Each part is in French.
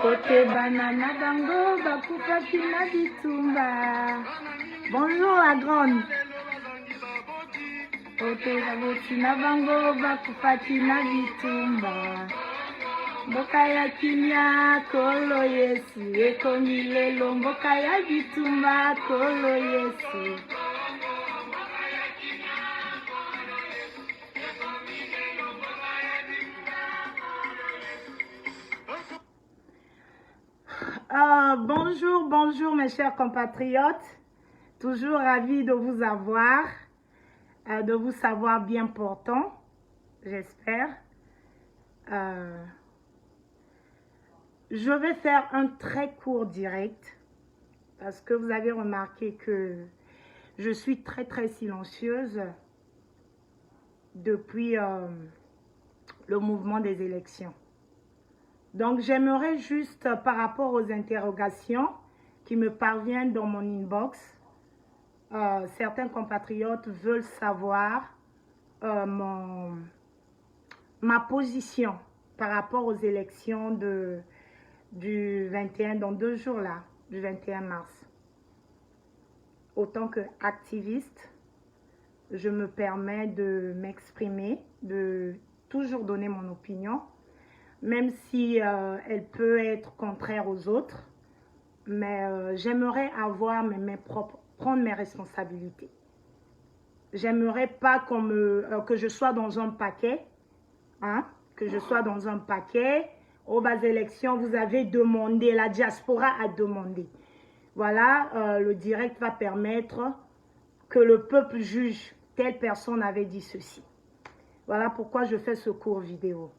Kote banana bango bakufa kina bitumba. Bonjour la grande. Kote babotina bango bakufa kina bitumba. Mboka ya kimya kolo Yesu ekomi lelo mboka ya bitumba kolo Yesu. Bonjour mes chers compatriotes, toujours ravi de vous avoir, de vous savoir bien portant, j'espère. Je vais faire un très court direct parce que vous avez remarqué que je suis très silencieuse depuis le mouvement des élections. Donc, j'aimerais juste, par rapport aux interrogations qui me parviennent dans mon inbox, certains compatriotes veulent savoir ma position par rapport aux élections du 21, dans 2 jours là, du 21 mars. Autant qu'activiste, je me permets de m'exprimer, de toujours donner mon opinion, même si elle peut être contraire aux autres, mais j'aimerais avoir prendre mes responsabilités. J'aimerais pas que je sois dans un paquet, hein, que je sois dans un paquet. Aux bas élections, vous avez demandé, la diaspora a demandé. Voilà, le direct va permettre que le peuple juge telle personne avait dit ceci. Voilà pourquoi je fais ce court vidéo.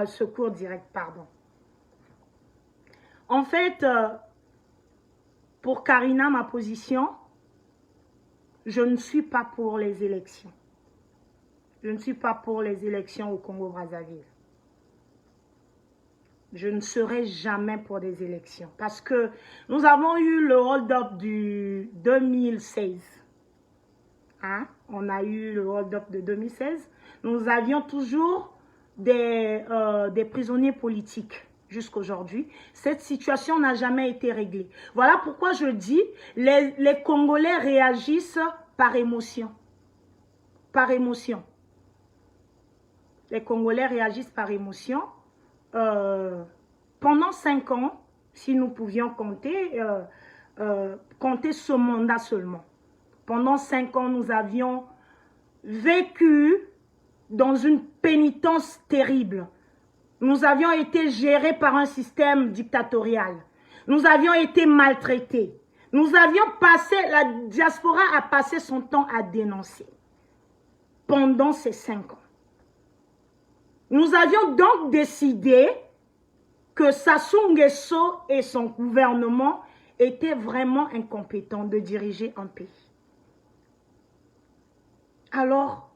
Ce cours direct, pardon. En fait, pour Karina, ma position, je ne suis pas pour les élections. Je ne suis pas pour les élections au Congo-Brazzaville. Je ne serai jamais pour des élections. Parce que nous avons eu le hold-up du 2016. Hein? On a eu le hold-up de 2016. Nous avions toujours des prisonniers politiques jusqu'aujourd'hui. Cette situation n'a jamais été réglée. Voilà pourquoi je dis, les Congolais réagissent par émotion. Par émotion. Les Congolais réagissent par émotion. Pendant 5 ans, si nous pouvions compter ce mandat seulement. Pendant 5 ans, nous avions vécu dans une pénitence terrible. Nous avions été gérés par un système dictatorial. Nous avions été maltraités. Nous avions passé, la diaspora a passé son temps à dénoncer pendant ces 5 ans. Nous avions donc décidé que Sassou Nguesso et son gouvernement étaient vraiment incompétents de diriger un pays. Alors,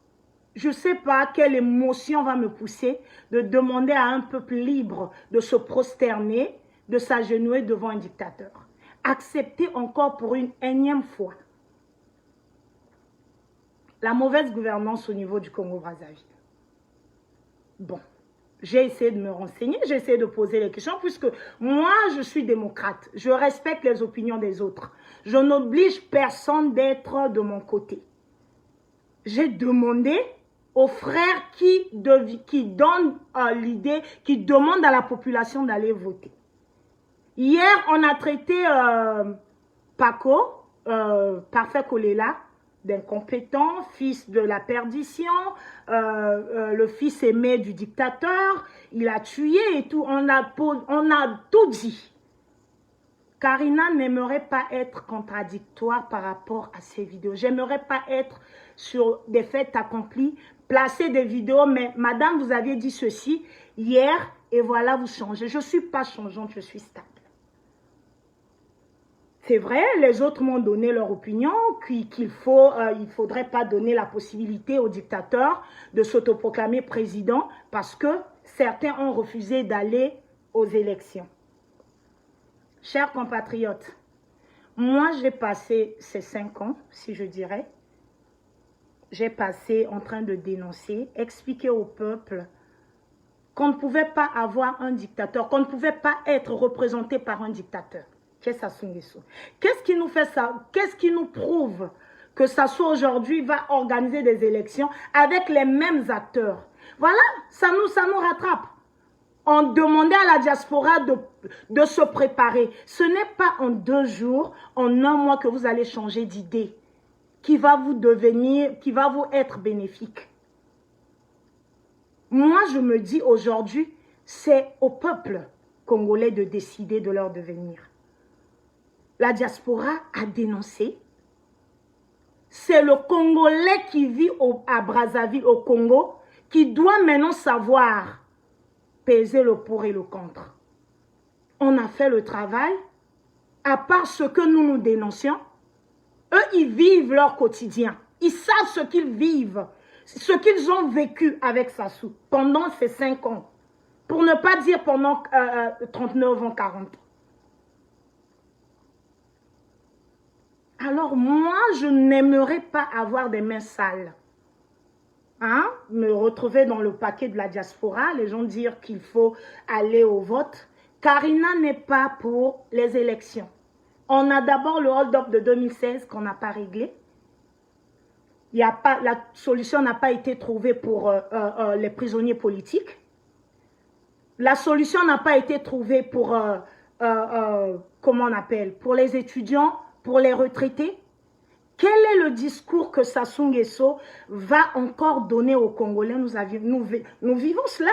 je ne sais pas quelle émotion va me pousser de demander à un peuple libre de se prosterner, de s'agenouiller devant un dictateur. Accepter encore pour une énième fois la mauvaise gouvernance au niveau du Congo-Brazzaville. Bon, j'ai essayé de me renseigner, j'ai essayé de poser les questions, puisque moi, je suis démocrate. Je respecte les opinions des autres. Je n'oblige personne d'être de mon côté. J'ai demandé aux frères qui donnent l'idée, qui demandent à la population d'aller voter. Hier, on a traité Paco, Parfait Kolela, d'incompétent, fils de la perdition, le fils aimé du dictateur, il a tué et tout, on a tout dit. Karina n'aimerait pas être contradictoire par rapport à ces vidéos. J'aimerais pas être sur des faits accomplis, placer des vidéos, mais madame, vous aviez dit ceci hier et voilà, vous changez. Je ne suis pas changeante, je suis stable. C'est vrai, les autres m'ont donné leur opinion, il ne faudrait pas donner la possibilité au dictateur de s'autoproclamer président parce que certains ont refusé d'aller aux élections. Chers compatriotes, moi j'ai passé ces 5 ans, si je dirais, j'ai passé en train de dénoncer, expliquer au peuple qu'on ne pouvait pas avoir un dictateur, qu'on ne pouvait pas être représenté par un dictateur. Qu'est-ce qui nous fait ça? Qu'est-ce qui nous prouve que Sassou aujourd'hui va organiser des élections avec les mêmes acteurs? Voilà, ça nous rattrape. On demandait à la diaspora de se préparer. Ce n'est pas en 2 jours, en 1 mois que vous allez changer d'idée, qui va vous être bénéfique. Moi, je me dis aujourd'hui, c'est au peuple congolais de décider de leur devenir. La diaspora a dénoncé. C'est le Congolais qui vit à Brazzaville, au Congo, qui doit maintenant savoir peser le pour et le contre. On a fait le travail. À part ce que nous dénoncions, eux, ils vivent leur quotidien. Ils savent ce qu'ils vivent, ce qu'ils ont vécu avec Sassou pendant ces 5 ans. Pour ne pas dire pendant 39 ans, 40 ans. Alors moi, je n'aimerais pas avoir des mains sales. Hein? Me retrouver dans le paquet de la diaspora, les gens dire qu'il faut aller au vote. Karina n'est pas pour les élections. On a d'abord le hold-up de 2016 qu'on n'a pas réglé. La solution n'a pas été trouvée pour les prisonniers politiques. La solution n'a pas été trouvée pour, comment on appelle, pour les étudiants, pour les retraités. Quel est le discours que Sassou Nguesso va encore donner aux Congolais? Nous vivons cela.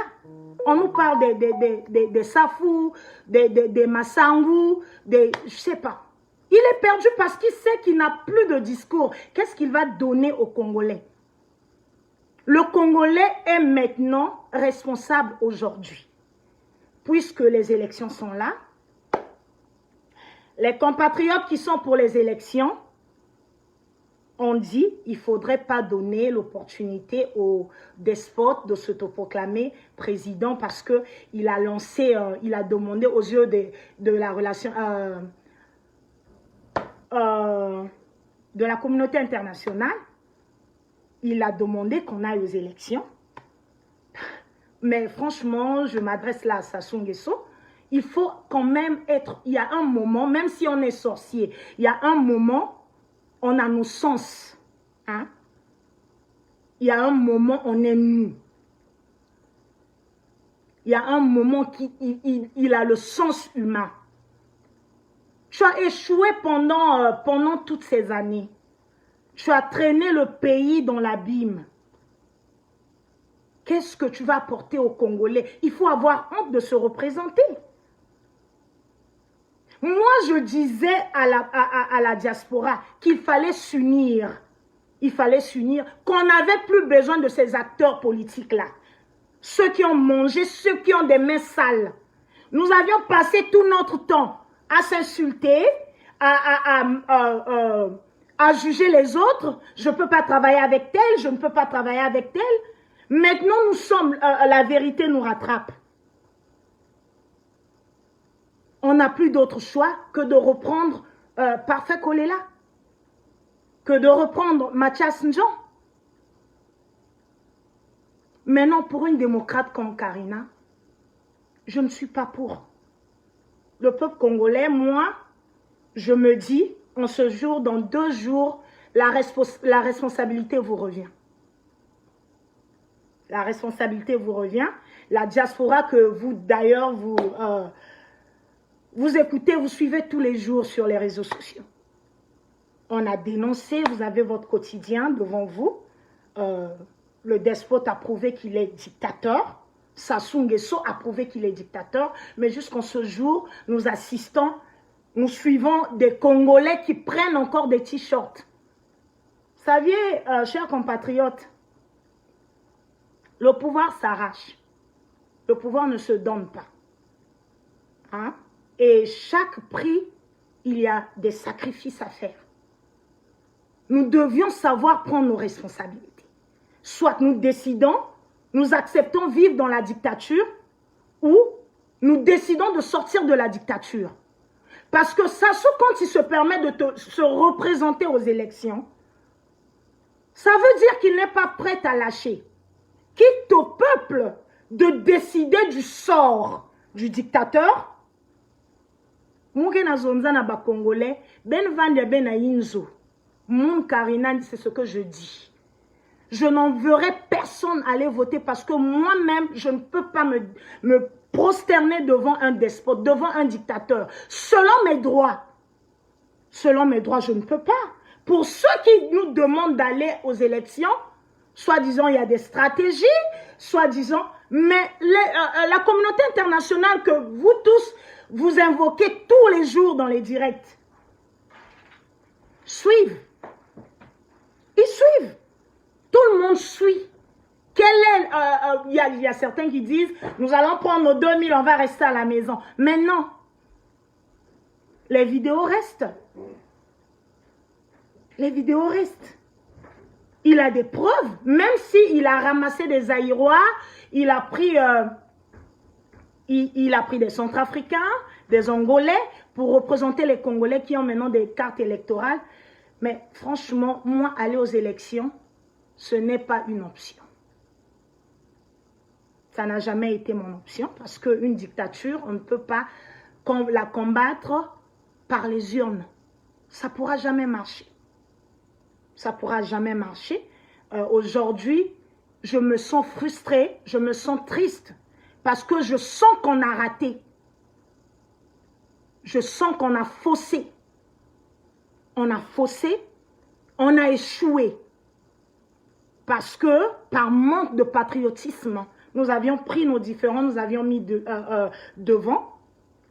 On nous parle des Safou, des Massangou, je ne sais pas. Il est perdu parce qu'il sait qu'il n'a plus de discours. Qu'est-ce qu'il va donner aux Congolais? Le Congolais est maintenant responsable aujourd'hui. Puisque les élections sont là, les compatriotes qui sont pour les élections, on dit qu'il ne faudrait pas donner l'opportunité aux despotes de s'autoproclamer président parce qu'il a lancé, il a demandé aux yeux de la relation, de la communauté internationale, il a demandé qu'on aille aux élections. Mais franchement, je m'adresse là à Sassou Nguesso. Il faut quand même être, il y a un moment, même si on est sorcier, il y a un moment, on a nos sens. Hein? Il y a un moment, on est nous. Il y a un moment il a le sens humain. Tu as échoué pendant toutes ces années. Tu as traîné le pays dans l'abîme. Qu'est-ce que tu vas apporter aux Congolais? Il faut avoir honte de se représenter. Moi, je disais à la diaspora qu'il fallait s'unir. Il fallait s'unir, qu'on n'avait plus besoin de ces acteurs politiques-là. Ceux qui ont mangé, ceux qui ont des mains sales. Nous avions passé tout notre temps à s'insulter, à juger les autres. Je ne peux pas travailler avec tel, je ne peux pas travailler avec tel. Maintenant, nous sommes, la vérité nous rattrape. On n'a plus d'autre choix que de reprendre Parfait Kolela, que de reprendre Mathias Njon. Maintenant, pour une démocrate comme Karina, je ne suis pas pour. Le peuple congolais, moi, je me dis, en ce jour, dans 2 jours, la responsabilité vous revient. La responsabilité vous revient. La diaspora que vous, d'ailleurs, vous écoutez, vous suivez tous les jours sur les réseaux sociaux. On a dénoncé, vous avez votre quotidien devant vous. Le despote a prouvé qu'il est dictateur. Sassou Nguesso a prouvé qu'il est dictateur. Mais jusqu'en ce jour, nous assistons nous suivons des Congolais qui prennent encore des t-shirts. Vous saviez, chers compatriotes, le pouvoir s'arrache. Le pouvoir ne se donne pas. Hein? Et chaque prix, il y a des sacrifices à faire. Nous devions savoir prendre nos responsabilités. Soit nous décidons, nous acceptons vivre dans la dictature, ou nous décidons de sortir de la dictature. Parce que Sassou, quand il se permet de se représenter aux élections, ça veut dire qu'il n'est pas prêt à lâcher. Quitte au peuple de décider du sort du dictateur. Congolais, Ben Vande Ben Ayinzo, Mon Karina, c'est ce que je dis. Je n'en verrai personne aller voter parce que moi-même, je ne peux pas me prosterner devant un despote, devant un dictateur. Selon mes droits, je ne peux pas. Pour ceux qui nous demandent d'aller aux élections, soi-disant il y a des stratégies, soi-disant, mais la communauté internationale que vous tous, vous invoquez tous les jours dans les directs, suivent. Ils suivent. Tout le monde suit. Il y a certains qui disent, nous allons prendre nos 2000, on va rester à la maison. Mais non. Les vidéos restent. Les vidéos restent. Il a des preuves. Même s'il a ramassé des Aïrois, il a pris des Centrafricains, des Angolais, pour représenter les Congolais qui ont maintenant des cartes électorales. Mais franchement, moi, aller aux élections, ce n'est pas une option. Ça n'a jamais été mon option parce qu'une dictature, on ne peut pas la combattre par les urnes. Ça ne pourra jamais marcher. Ça ne pourra jamais marcher. Aujourd'hui, je me sens frustrée, je me sens triste parce que je sens qu'on a raté. Je sens qu'on a faussé. On a faussé, on a échoué. Parce que, par manque de patriotisme, nous avions pris nos différends, nous avions mis devant.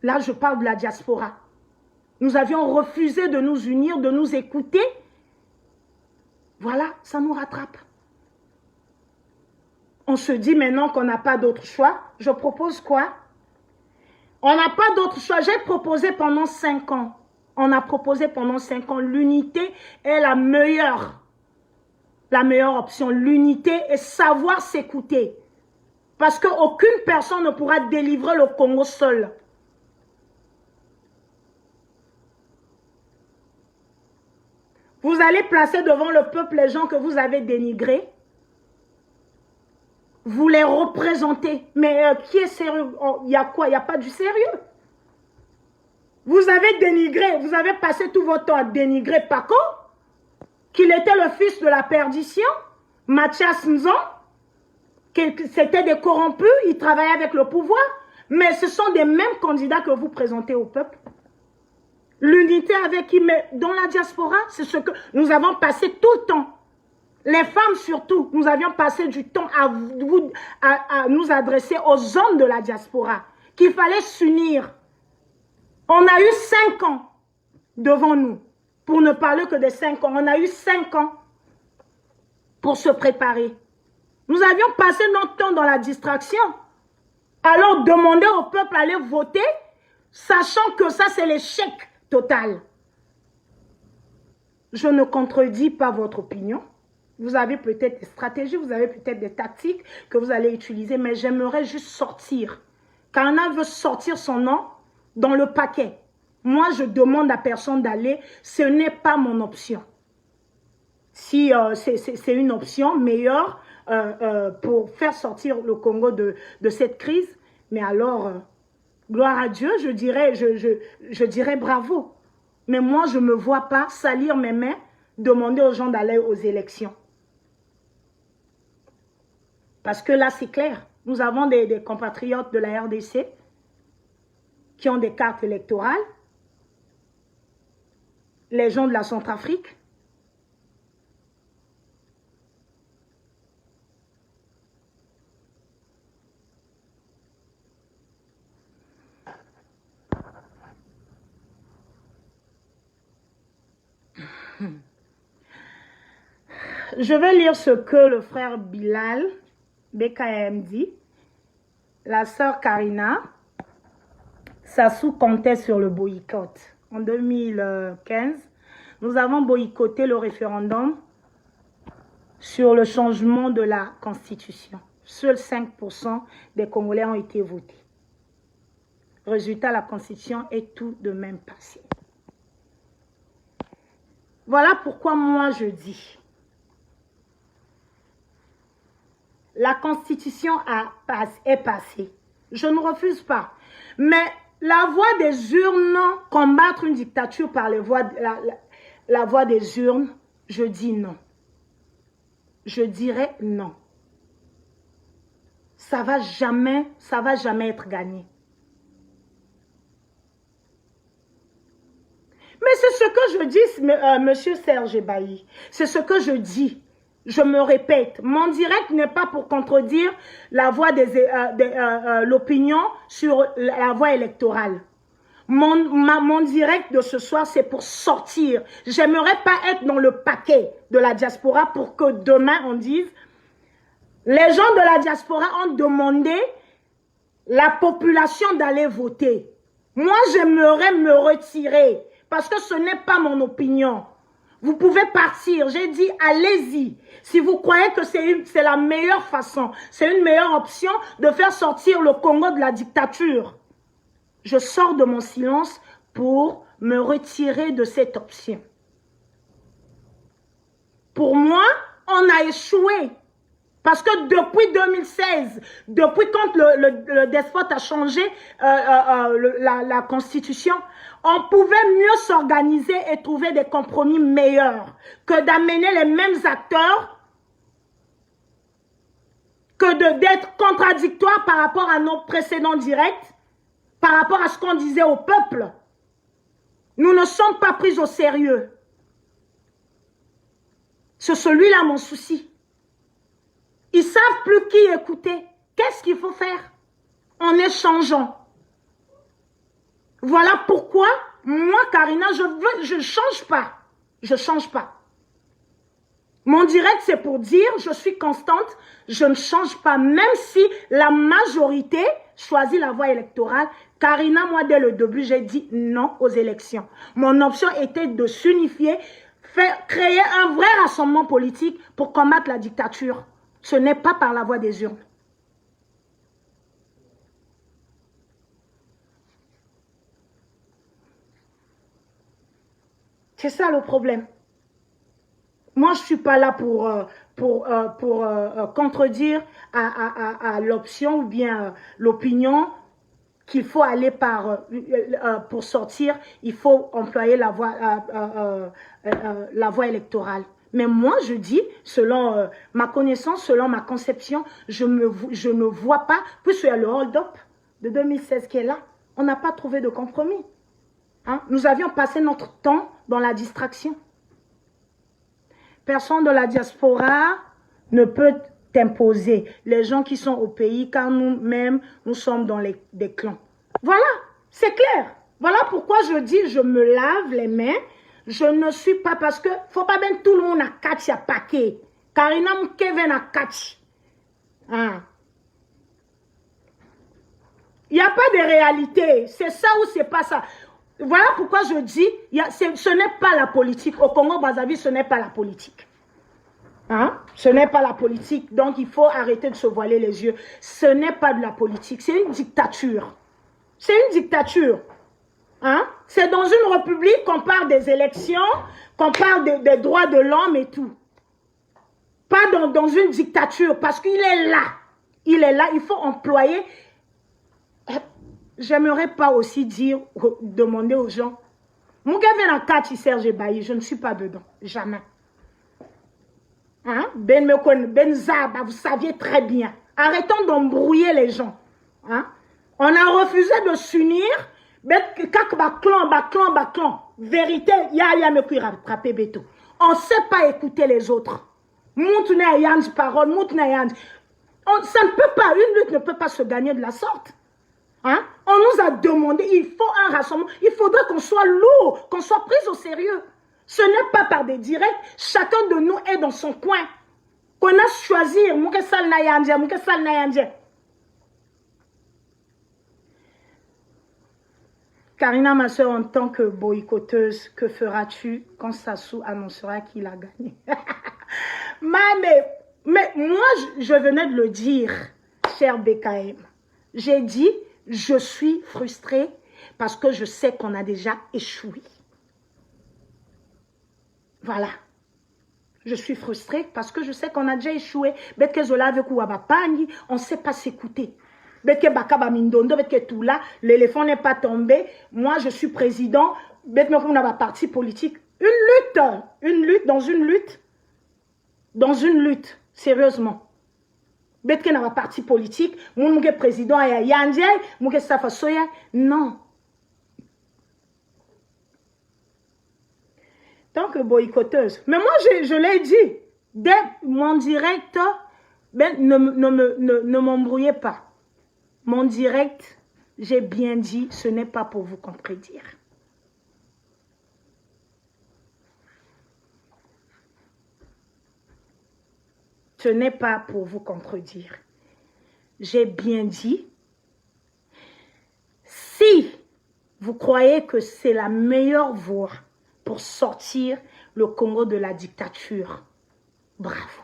Là, je parle de la diaspora. Nous avions refusé de nous unir, de nous écouter. Voilà, ça nous rattrape. On se dit maintenant qu'on n'a pas d'autre choix. Je propose quoi? On n'a pas d'autre choix. J'ai proposé pendant 5 ans. On a proposé pendant 5 ans. L'unité est la meilleure option. L'unité est savoir s'écouter. Parce qu'aucune personne ne pourra délivrer le Congo seul. Vous allez placer devant le peuple les gens que vous avez dénigrés. Vous les représentez. Mais qui est sérieux? Il y a quoi? Il n'y a pas du sérieux. Vous avez dénigré, vous avez passé tout votre temps à dénigrer Paco, qu'il était le fils de la perdition, Mathias Nzon, que c'était des corrompus, ils travaillaient avec le pouvoir, mais ce sont des mêmes candidats que vous présentez au peuple. L'unité avec qui, mais dans la diaspora, c'est ce que nous avons passé tout le temps. Les femmes surtout, nous avions passé du temps à nous adresser aux hommes de la diaspora, qu'il fallait s'unir. On a eu 5 ans devant nous, pour ne parler que de 5 ans. On a eu 5 ans pour se préparer. Nous avions passé notre temps dans la distraction. Alors demander au peuple d'aller voter, sachant que ça c'est l'échec total. Je ne contredis pas votre opinion. Vous avez peut-être des stratégies, vous avez peut-être des tactiques que vous allez utiliser, mais j'aimerais juste sortir. Quand un veut sortir son nom dans le paquet, moi je demande à personne d'aller, ce n'est pas mon option. Si c'est une option meilleure pour faire sortir le Congo de cette crise, mais alors, gloire à Dieu, je dirais bravo. Mais moi, je ne me vois pas salir mes mains, demander aux gens d'aller aux élections. Parce que là, c'est clair. Nous avons des compatriotes de la RDC qui ont des cartes électorales. Les gens de la Centrafrique. Je vais lire ce que le frère Bilal, BKM, dit. La sœur Karina, Sassou comptait sur le boycott. En 2015, nous avons boycotté le référendum sur le changement de la Constitution. Seuls 5% des Congolais ont été votés. Résultat, la Constitution est tout de même passée. Voilà pourquoi moi je dis, la Constitution est passée. Je ne refuse pas. Mais la voie des urnes, combattre une dictature par la voie des urnes, je dis non. Je dirais non. Ça va jamais être gagné. Mais c'est ce que je dis, monsieur Serge Bailly. C'est ce que je dis. Je me répète. Mon direct n'est pas pour contredire la voix l'opinion sur la voie électorale. Mon direct de ce soir, c'est pour sortir. J'aimerais pas être dans le paquet de la diaspora pour que demain on dise les gens de la diaspora ont demandé la population d'aller voter. Moi, j'aimerais me retirer. Parce que ce n'est pas mon opinion. Vous pouvez partir. J'ai dit, allez-y. Si vous croyez que c'est la meilleure façon, c'est une meilleure option de faire sortir le Congo de la dictature. Je sors de mon silence pour me retirer de cette option. Pour moi, on a échoué. Parce que depuis 2016, depuis quand le despote a changé la Constitution, on pouvait mieux s'organiser et trouver des compromis meilleurs que d'amener les mêmes acteurs, que d'être contradictoires par rapport à nos précédents directs, par rapport à ce qu'on disait au peuple. Nous ne sommes pas pris au sérieux. C'est celui-là mon souci. Ils ne savent plus qui écouter. Qu'est-ce qu'il faut faire? En échangeant. Voilà pourquoi, moi, Karina, je ne change pas. Je ne change pas. Mon direct, c'est pour dire, je suis constante, je ne change pas. Même si la majorité choisit la voie électorale, Karina, moi, dès le début, j'ai dit non aux élections. Mon option était de s'unifier, créer un vrai rassemblement politique pour combattre la dictature. Ce n'est pas par la voie des urnes. C'est ça le problème. Moi, je ne suis pas là pour contredire à l'option ou bien l'opinion qu'il faut aller pour sortir, il faut employer la voie électorale. Mais moi, je dis, selon ma connaissance, selon ma conception, je ne vois pas, puisqu'il y a le hold-up de 2016 qui est là, on n'a pas trouvé de compromis. Hein? Nous avions passé notre temps dans la distraction. Personne de la diaspora ne peut t'imposer. Les gens qui sont au pays, car nous-mêmes, nous sommes dans des clans. Voilà, c'est clair. Voilà pourquoi je dis, je me lave les mains. Je ne suis pas, parce que faut pas bien tout le monde a catch à paquet. Karina Kevin a catch. Hein? Il n'y a pas de réalité. C'est ça ou c'est pas ça. Voilà pourquoi je dis, ce n'est pas la politique. Au Congo-Brazzaville, ce n'est pas la politique. Hein? Ce n'est pas la politique. Donc, il faut arrêter de se voiler les yeux. Ce n'est pas de la politique. C'est une dictature. C'est une dictature. Hein? C'est dans une république qu'on parle des élections, qu'on parle des droits de l'homme et tout. Pas dans une dictature, parce qu'il est là. Il est là, il faut employer. J'aimerais pas aussi demander aux gens, mon gars vient en catch, Serge Bailly, je ne suis pas dedans, jamais. Hein? Ben Zaba, vous saviez très bien. Arrêtons d'embrouiller les gens. Hein? On a refusé de s'unir. Vérité, ya me cuire rattraper Beto. On ne sait pas écouter les autres. Ça ne peut pas, une lutte ne peut pas se gagner de la sorte. Hein? On nous a demandé, il faut un rassemblement, il faudrait qu'on soit lourd, qu'on soit pris au sérieux. Ce n'est pas par des directs. Chacun de nous est dans son coin. Qu'on a choisi. Karina, ma soeur, en tant que boycotteuse, que feras-tu quand Sassou annoncera qu'il a gagné? mais moi, je venais de le dire, cher BKM. J'ai dit, je suis frustrée parce que je sais qu'on a déjà échoué. Voilà. Je suis frustrée parce que je sais qu'on a déjà échoué. On ne sait pas s'écouter. L'éléphant n'est pas tombé. Moi, je suis président. On a parti politique. Une lutte, dans une lutte, sérieusement. Betke na parti politique, mon président ya yandje, mon safa soya, non. Tant que boycotteuse. Mais moi, je l'ai dit, dès mon direct, ben, ne m'embrouillez pas. Mon direct, j'ai bien dit, ce n'est pas pour vous contredire. Ce n'est pas pour vous contredire. J'ai bien dit, si vous croyez que c'est la meilleure voie pour sortir le Congo de la dictature, bravo.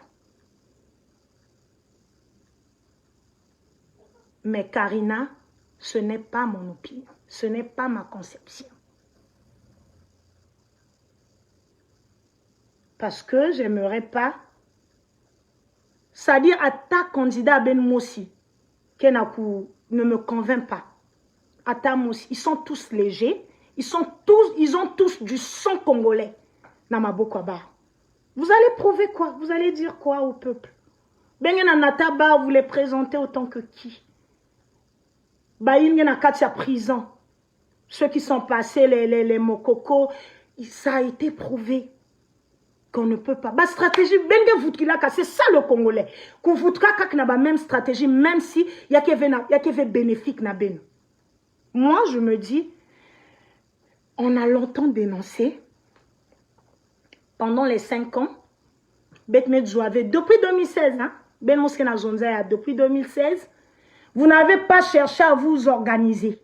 Mais Karina, ce n'est pas mon opinion, ce n'est pas ma conception. Parce que j'aimerais pas, c'est-à-dire à ta candidat Ben Mossi, Kenakou ne me convainc pas. À ta Mossi, ils sont tous légers, ils ont tous du sang congolais. Namabokwaba. Vous allez prouver quoi? Vous allez dire quoi au peuple? Bengen Nataba, vous les présentez autant que qui? Baïn Katia prison. Ceux qui sont passés, les Mokoko, ça a été prouvé qu'on ne peut pas. Bah, stratégie, c'est ça le Congolais. Qu'on voudra qu'il y ait la même stratégie, même si il y a quelque bénéfique. Moi, je me dis, on a longtemps dénoncé, pendant les 5 ans, depuis 2016, hein, depuis 2016, vous n'avez pas cherché à vous organiser.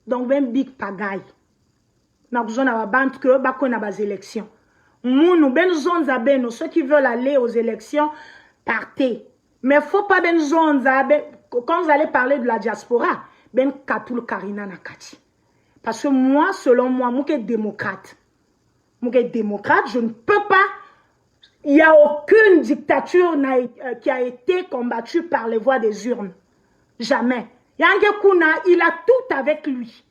Donc, même Big Pagaille. Nous avons besoin de élections. Ceux qui veulent aller aux élections, partez. Mais il ne faut pas quand vous allez parler de la diaspora, parce que moi, selon moi, je suis démocrate. Je ne peux pas. Il n'y a aucune dictature qui a été combattue par les voies des urnes. Jamais. Il a tout avec lui.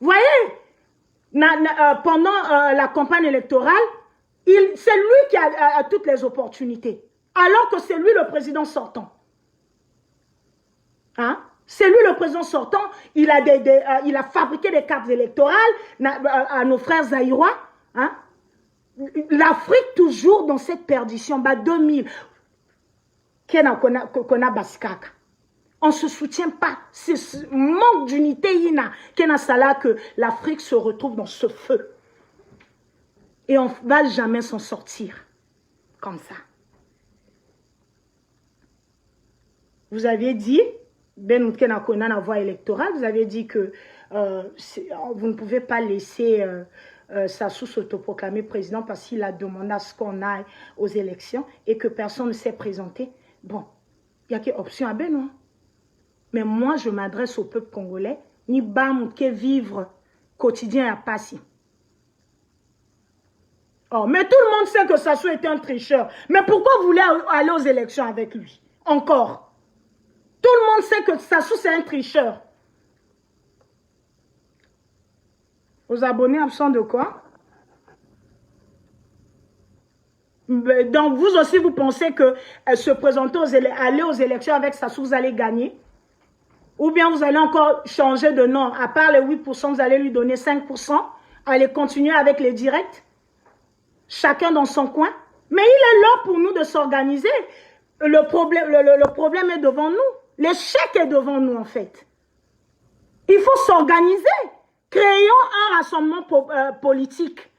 Vous voyez, pendant la campagne électorale, c'est lui qui a toutes les opportunités. Alors que c'est lui le président sortant. Hein? C'est lui le président sortant. Il a fabriqué des cartes électorales à nos frères zaïrois. Hein? L'Afrique toujours dans cette perdition. 2000. On ne se soutient pas. C'est ce manque d'unité que l'Afrique se retrouve dans ce feu. Et on ne va jamais s'en sortir comme ça. Vous aviez dit, la voie électorale, vous avez dit que vous ne pouvez pas laisser Sassou s'autoproclamer président parce qu'il a demandé à ce qu'on aille aux élections et que personne ne s'est présenté. Bon, il y a quelle option à Benoît? Mais moi, je m'adresse au peuple congolais, ni bam que vivre quotidien à Passy. Oh, mais tout le monde sait que Sassou était un tricheur. Mais pourquoi vous voulez aller aux élections avec lui? Encore. Tout le monde sait que Sassou c'est un tricheur. Aux abonnés absents de quoi? Donc vous aussi vous pensez que se présenter aller aux élections avec Sassou, vous allez gagner? Ou bien vous allez encore changer de nom? À part les 8%, vous allez lui donner 5%. Allez continuer avec les directs? Chacun dans son coin. Mais il est là pour nous de s'organiser. Le problème est devant nous. L'échec est devant nous, en fait. Il faut s'organiser. Créons un rassemblement politique.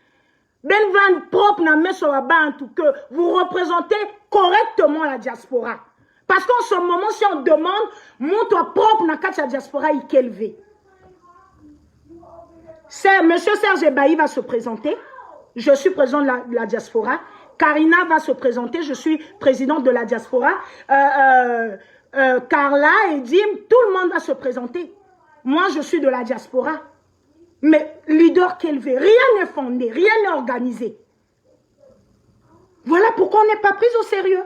Ben van propre na meso en tout que vous représentez correctement la diaspora. Parce qu'en ce moment, si on demande, montre propre na la diaspora, il qu'élevé. Monsieur Serge Bailly va se présenter. Je suis président de la diaspora. Karina va se présenter. Je suis présidente de la diaspora. Carla et Dim, tout le monde va se présenter. Moi, je suis de la diaspora. Mais leader qu'élevé, rien n'est fondé, rien n'est organisé. Voilà pourquoi on n'est pas pris au sérieux.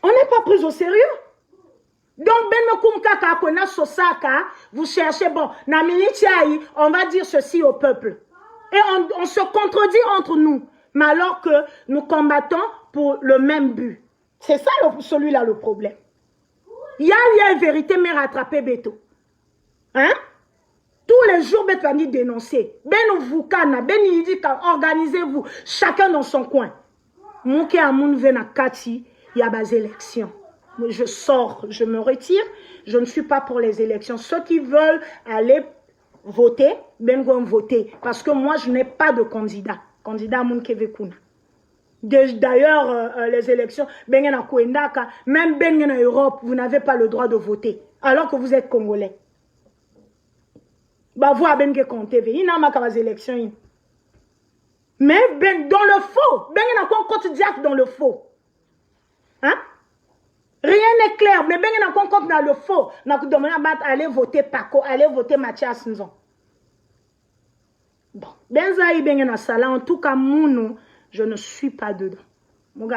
On n'est pas pris au sérieux. Donc, vous cherchez, bon, on va dire ceci au peuple. Et on se contredit entre nous. Mais alors que nous combattons pour le même but. C'est ça celui-là le problème. Il y a une vérité, mais rattraper Beto. Hein? Tous les jours, Beto va venir dénoncer. Ben vous kana, ben il dit organisez-vous, chacun dans son coin. Mon qui a mon vena kati, il y a des élections. Je sors, je me retire, je ne suis pas pour les élections. Ceux qui veulent aller voter, ben vont voter. Parce que moi, je n'ai pas de candidat. Candidat à mon Kevekuna. D'ailleurs, les élections, même en Europe, vous n'avez pas le droit de voter, alors que vous êtes Congolais. Bah, vous avez compté, il n'y a pas les élections. Mais dans le faux, il y a un compte direct dans le faux. Hein? Rien n'est clair, mais il y a un compte dans le faux. Allez voter Paco, allez voter Mathias Nzon. Bon, en tout cas, Mounou, je ne suis pas dedans. Moi,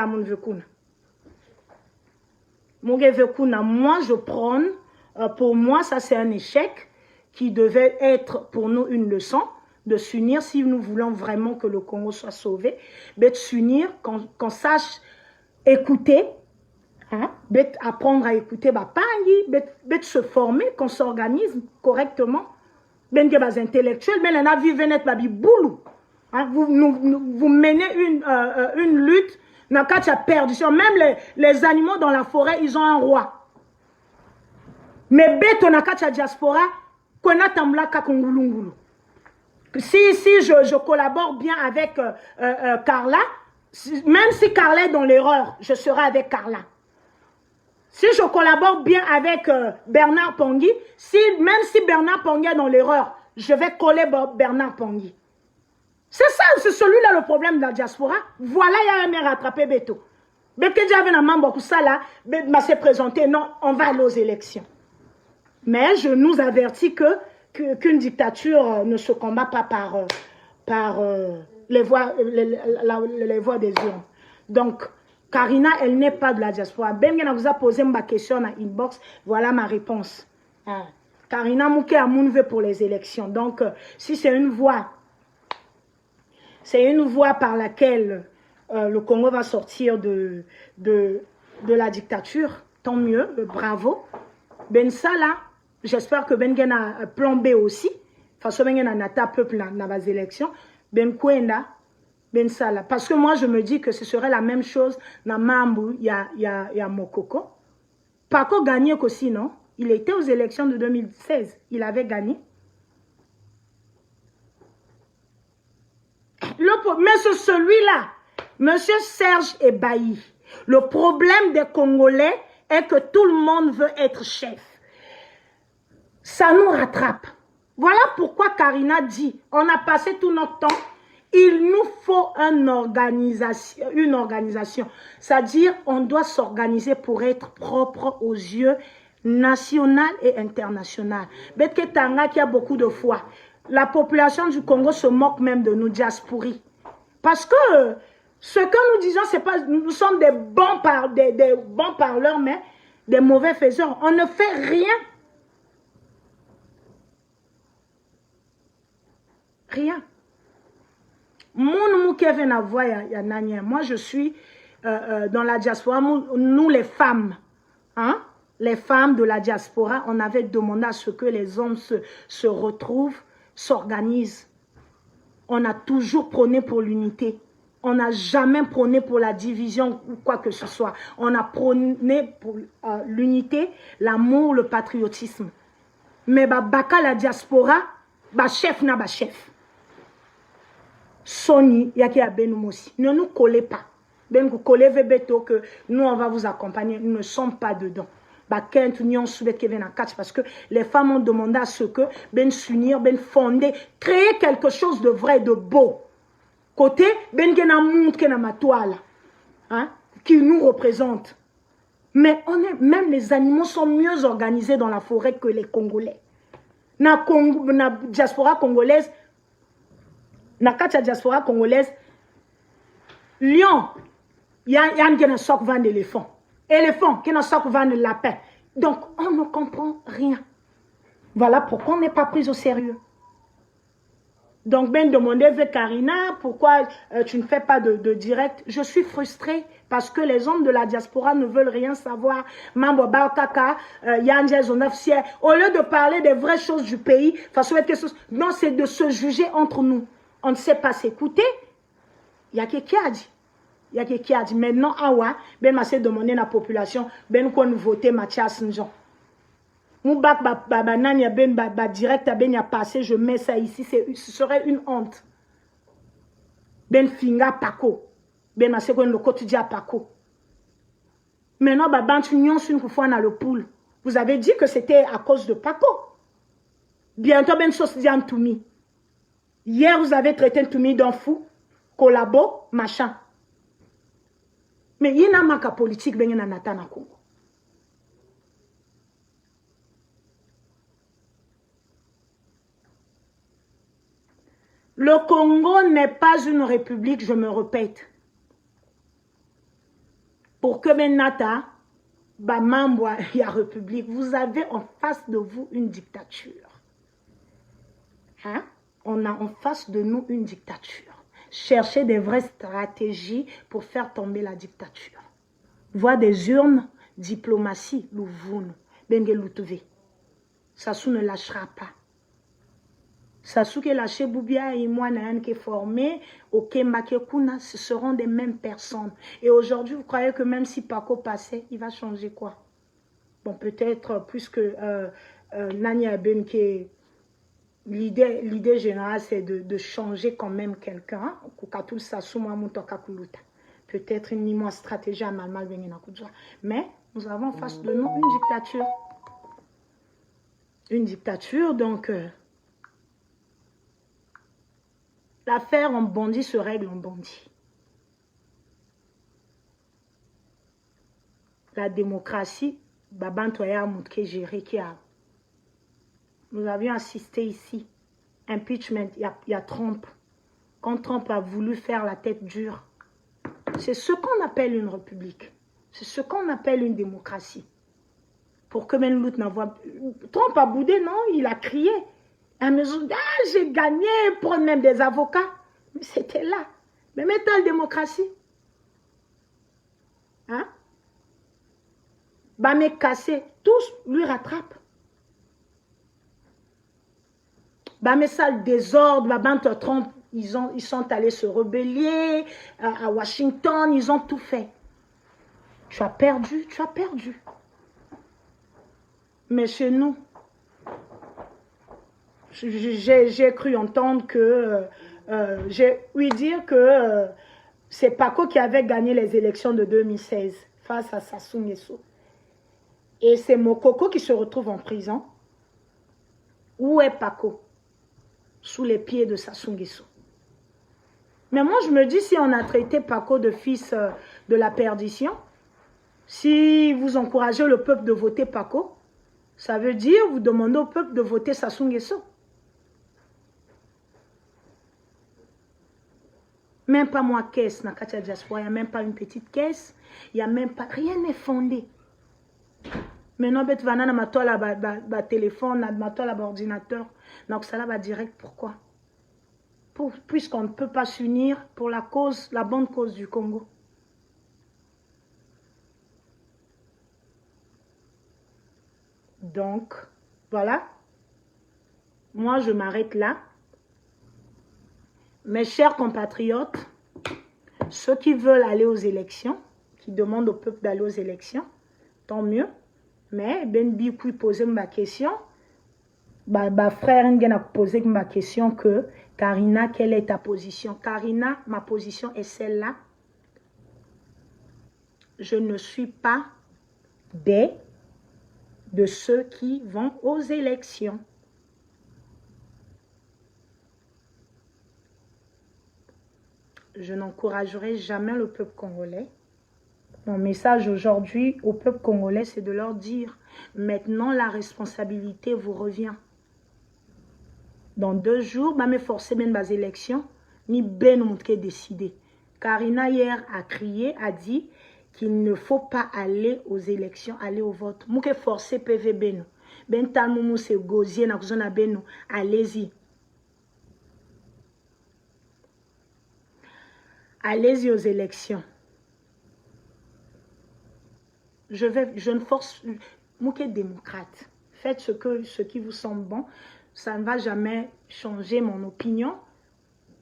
je prône, pour moi, ça c'est un échec qui devait être pour nous une leçon de s'unir si nous voulons vraiment que le Congo soit sauvé, de s'unir, qu'on sache écouter, hein, apprendre à écouter, de se former, qu'on s'organise correctement, des intellectuels, mais la vie venait de boulou. Hein, vous menez une lutte, même les animaux dans la forêt, ils ont un roi. Mais Beto Nakacha diaspora, si je collabore bien avec Carla, même si Carla est dans l'erreur, je serai avec Carla. Si je collabore bien avec Bernard Pongui, même si Bernard Pongui est dans l'erreur, je vais coller Bernard Pongui. C'est ça, c'est celui-là le problème de la diaspora. Voilà, il y a un rattrapé Beto. Beto j'avais un membre ça là, m'a s'est présenté, non, on va aller aux élections. Mais je nous avertis qu'une dictature ne se combat pas par les voies des urnes. Donc, Karina, elle n'est pas de la diaspora. Bengen vous a posé ma question dans inbox, voilà ma réponse. Karina Mouké a mounvé pour les élections. Donc, si c'est une voie par laquelle le Congo va sortir de la dictature, tant mieux, bravo. Ben ça là, j'espère que Ben a plombé aussi. Façon Ben a nata peuple dans les élections. Ben Kwenda, Ben ça là. Parce que moi je me dis que ce serait la même chose dans Mambu, il y a Mokoko. Paco gagnait aussi, non? Il était aux élections de 2016. Il avait gagné. Mais c'est celui-là, Monsieur Serge Bailly. Le problème des Congolais est que tout le monde veut être chef. Ça nous rattrape. Voilà pourquoi Karina dit, on a passé tout notre temps, il nous faut une organisation. C'est-à-dire, on doit s'organiser pour être propre aux yeux national et international. Betke Tanga qui a beaucoup de foi. La population du Congo se moque même de nous, diaspori. Parce que ce que nous disons, c'est pas, nous sommes des bons parleurs, mais des mauvais faiseurs. On ne fait rien. Rien. Moi, je suis dans la diaspora, nous les femmes, hein? Les femmes de la diaspora, on avait demandé à ce que les hommes se retrouvent, s'organisent. On a toujours prôné pour l'unité. On n'a jamais prôné pour la division ou quoi que ce soit. On a prôné pour l'unité, l'amour, le patriotisme. Mais baka la diaspora, Ba chef na ba chef. Sony, yaki a ben aussi. Ne nous collez pas. Ben vous collez vebeto que nous on va vous accompagner. Nous ne sommes pas dedans. Parce que les femmes ont demandé à ce que ben s'unir, ben fonder, créer quelque chose de vrai, de beau. Côté ben gena montre que na ma toile, hein, qui nous représente. Mais même les animaux sont mieux organisés dans la forêt que les Congolais. Na diaspora congolaise, na katia diaspora congolaise, lion, il y a un soc vend d'éléphant. Éléphant, qui n'a soc vend de lapin. Donc, on ne comprend rien. Voilà pourquoi on n'est pas pris au sérieux. Donc, ben demandez avec Karina, pourquoi tu ne fais pas de direct. Je suis frustrée parce que les hommes de la diaspora ne veulent rien savoir. Mambo Baokaka, Yanjez au 9 siècle. Au lieu de parler des vraies choses du pays, non, c'est de se juger entre nous. On ne sait pas s'écouter. Il y a qui a dit. Il y a qui a dit. Maintenant, awa, ben m'a demandé la population, ben qu'on vote Mathias Njon. Moubak babanani ben direct ben ya passé, je mets ça ici, ce serait une honte. Ben finga pako. Ben m'a qu'on le quotidien pako. Maintenant baban tu nyon une fois dans le pool. Vous avez dit que c'était à cause de Paco. Bientôt ben chose dit en Toumi. Hier vous avez traité Toumi d'un fou, collabo, machin. Mais il y a un manque politique, ben il y a un atteint Congo. Le Congo n'est pas une république, je me répète. Pour que Benata, Bamambwa, il y a république, vous avez en face de vous une dictature. Hein? On a en face de nous une dictature. Cherchez des vraies stratégies pour faire tomber la dictature. Voir des urnes, diplomatie, l'ouvoun, bengeloutouvé. Sassou ne lâchera pas. Sassou qui est lâché Boubia et moi, Nayan qui est formé, ok, Makekuna, ce seront des mêmes personnes. Et aujourd'hui, vous croyez que même si Paco passait, il va changer quoi? Bon, peut-être plus que Nani Aben qui est... L'idée générale, c'est de changer quand même quelqu'un. Peut-être une immense stratégie à Malmal. Mais nous avons en face de nous une dictature. Une dictature, donc... l'affaire en bandit se règle en bandit. La démocratie, Babantoya Moutke géré qui a... Nous avions assisté ici, impeachment, il y a Trump. Quand Trump a voulu faire la tête dure, c'est ce qu'on appelle une république. C'est ce qu'on appelle une démocratie. Pour que même l'autre n'envoie... Trump a boudé, non? Il a crié. À la maison, ah, j'ai gagné, prendre même des avocats. Mais c'était là. Mais maintenant, la démocratie. Hein? Bah, mais cassé, tous lui rattrapent. Bah, mais ça, le désordre, bah, Trump, ils sont allés se rebeller à Washington, ils ont tout fait. Tu as perdu, tu as perdu. Mais chez nous, j'ai cru entendre que, j'ai ouï dire que c'est Paco qui avait gagné les élections de 2016 face à Sassou Nguesso. Et c'est Mokoko qui se retrouve en prison. Où est Paco? Sous les pieds de Sassou Nguesso. Mais moi, je me dis, si on a traité Paco de fils de la perdition, si vous encouragez le peuple de voter Paco, ça veut dire vous demandez au peuple de voter Sassou Nguesso. Même pas moi caisse, na Katia Diaspora, il n'y a même pas une petite caisse, il n'y a même pas, rien n'est fondé. Maintenant, bet vana na matola ba téléphone, na matola ba ordinateur, donc ça là va direct. Pourquoi? Puisqu'on ne peut pas s'unir pour la cause, la bonne cause du Congo. Donc, voilà. Moi, je m'arrête là. Mes chers compatriotes, ceux qui veulent aller aux élections, qui demandent au peuple d'aller aux élections, tant mieux. Mais Ben Bikoui posait ma question. frère a posé ma question que Karina, quelle est ta position? Karina, ma position est celle-là. Je ne suis pas de ceux qui vont aux élections. Je n'encouragerai jamais le peuple congolais. Mon message aujourd'hui au peuple congolais, c'est de leur dire, maintenant la responsabilité vous revient. Dans 2 jours, me forcer même les élections, ni ben montrer décider. Karina hier a crié, a dit qu'il ne faut pas aller aux élections, aller au vote. Mouke forcer PVB nous. Ben tal moumou se gozier na kuzona ben nous. Allez-y. Allez-y aux élections. Je ne force, mouke démocrate. Faites ce qui vous semble bon. Ça ne va jamais changer mon opinion.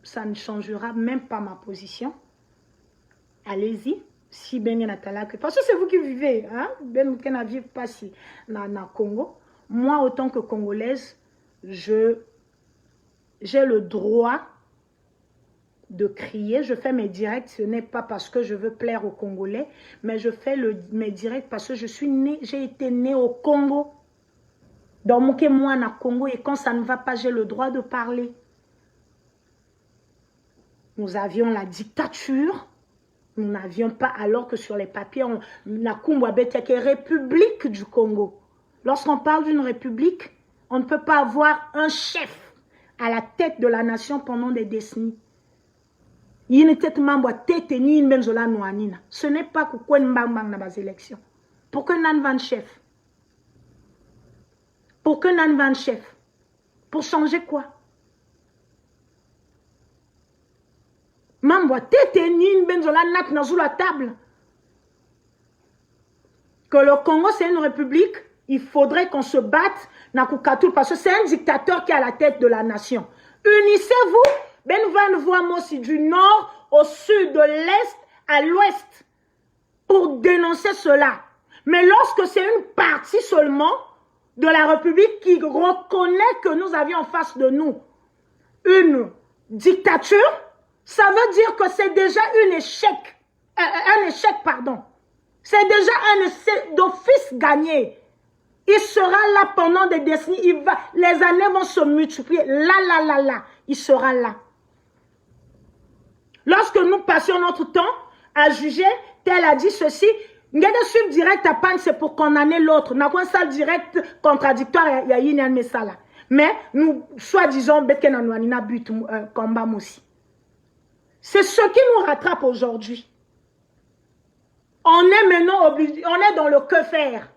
Ça ne changera même pas ma position. Allez-y. Si Ben Natala, parce que c'est vous qui vivez. Hein? Ben ne vit pas si na Congo. Moi, autant que Congolaise, j'ai le droit de crier. Je fais mes directs. Ce n'est pas parce que je veux plaire aux Congolais, mais je fais mes directs parce que j'ai été née au Congo. Donc, moi, na Congo, et quand ça ne va pas, j'ai le droit de parler. Nous avions la dictature. Nous n'avions pas, alors que sur les papiers, la République du Congo. Lorsqu'on parle d'une république, on ne peut pas avoir un chef à la tête de la nation pendant des décennies. Ce n'est pas pourquoi nous avons des élections. Pour que nous avons un chef. Pour que nous avons un chef. Pour changer quoi? Mambo téténine benzola nak na la table. Que le Congo c'est une république, il faudrait qu'on se batte na Koukatou parce que c'est un dictateur qui est à la tête de la nation. Unissez-vous, ben van voir aussi du nord au sud, de l'est à l'ouest pour dénoncer cela. Mais lorsque c'est une partie seulement de la république qui reconnaît que nous avions en face de nous une dictature, ça veut dire que c'est déjà un échec, pardon. C'est déjà un essai d'office gagné. Il sera là pendant des décennies, les années vont se multiplier. Là, il sera là. Lorsque nous passions notre temps à juger, tel a dit ceci, nous avons suivre direct à panne, c'est pour condamner l'autre. Nous avons un salle direct contradictoire, il y a une message. Mais nous, soi-disant, combat aussi. C'est ce qui nous rattrape aujourd'hui. On est maintenant obligé, on est dans le que faire.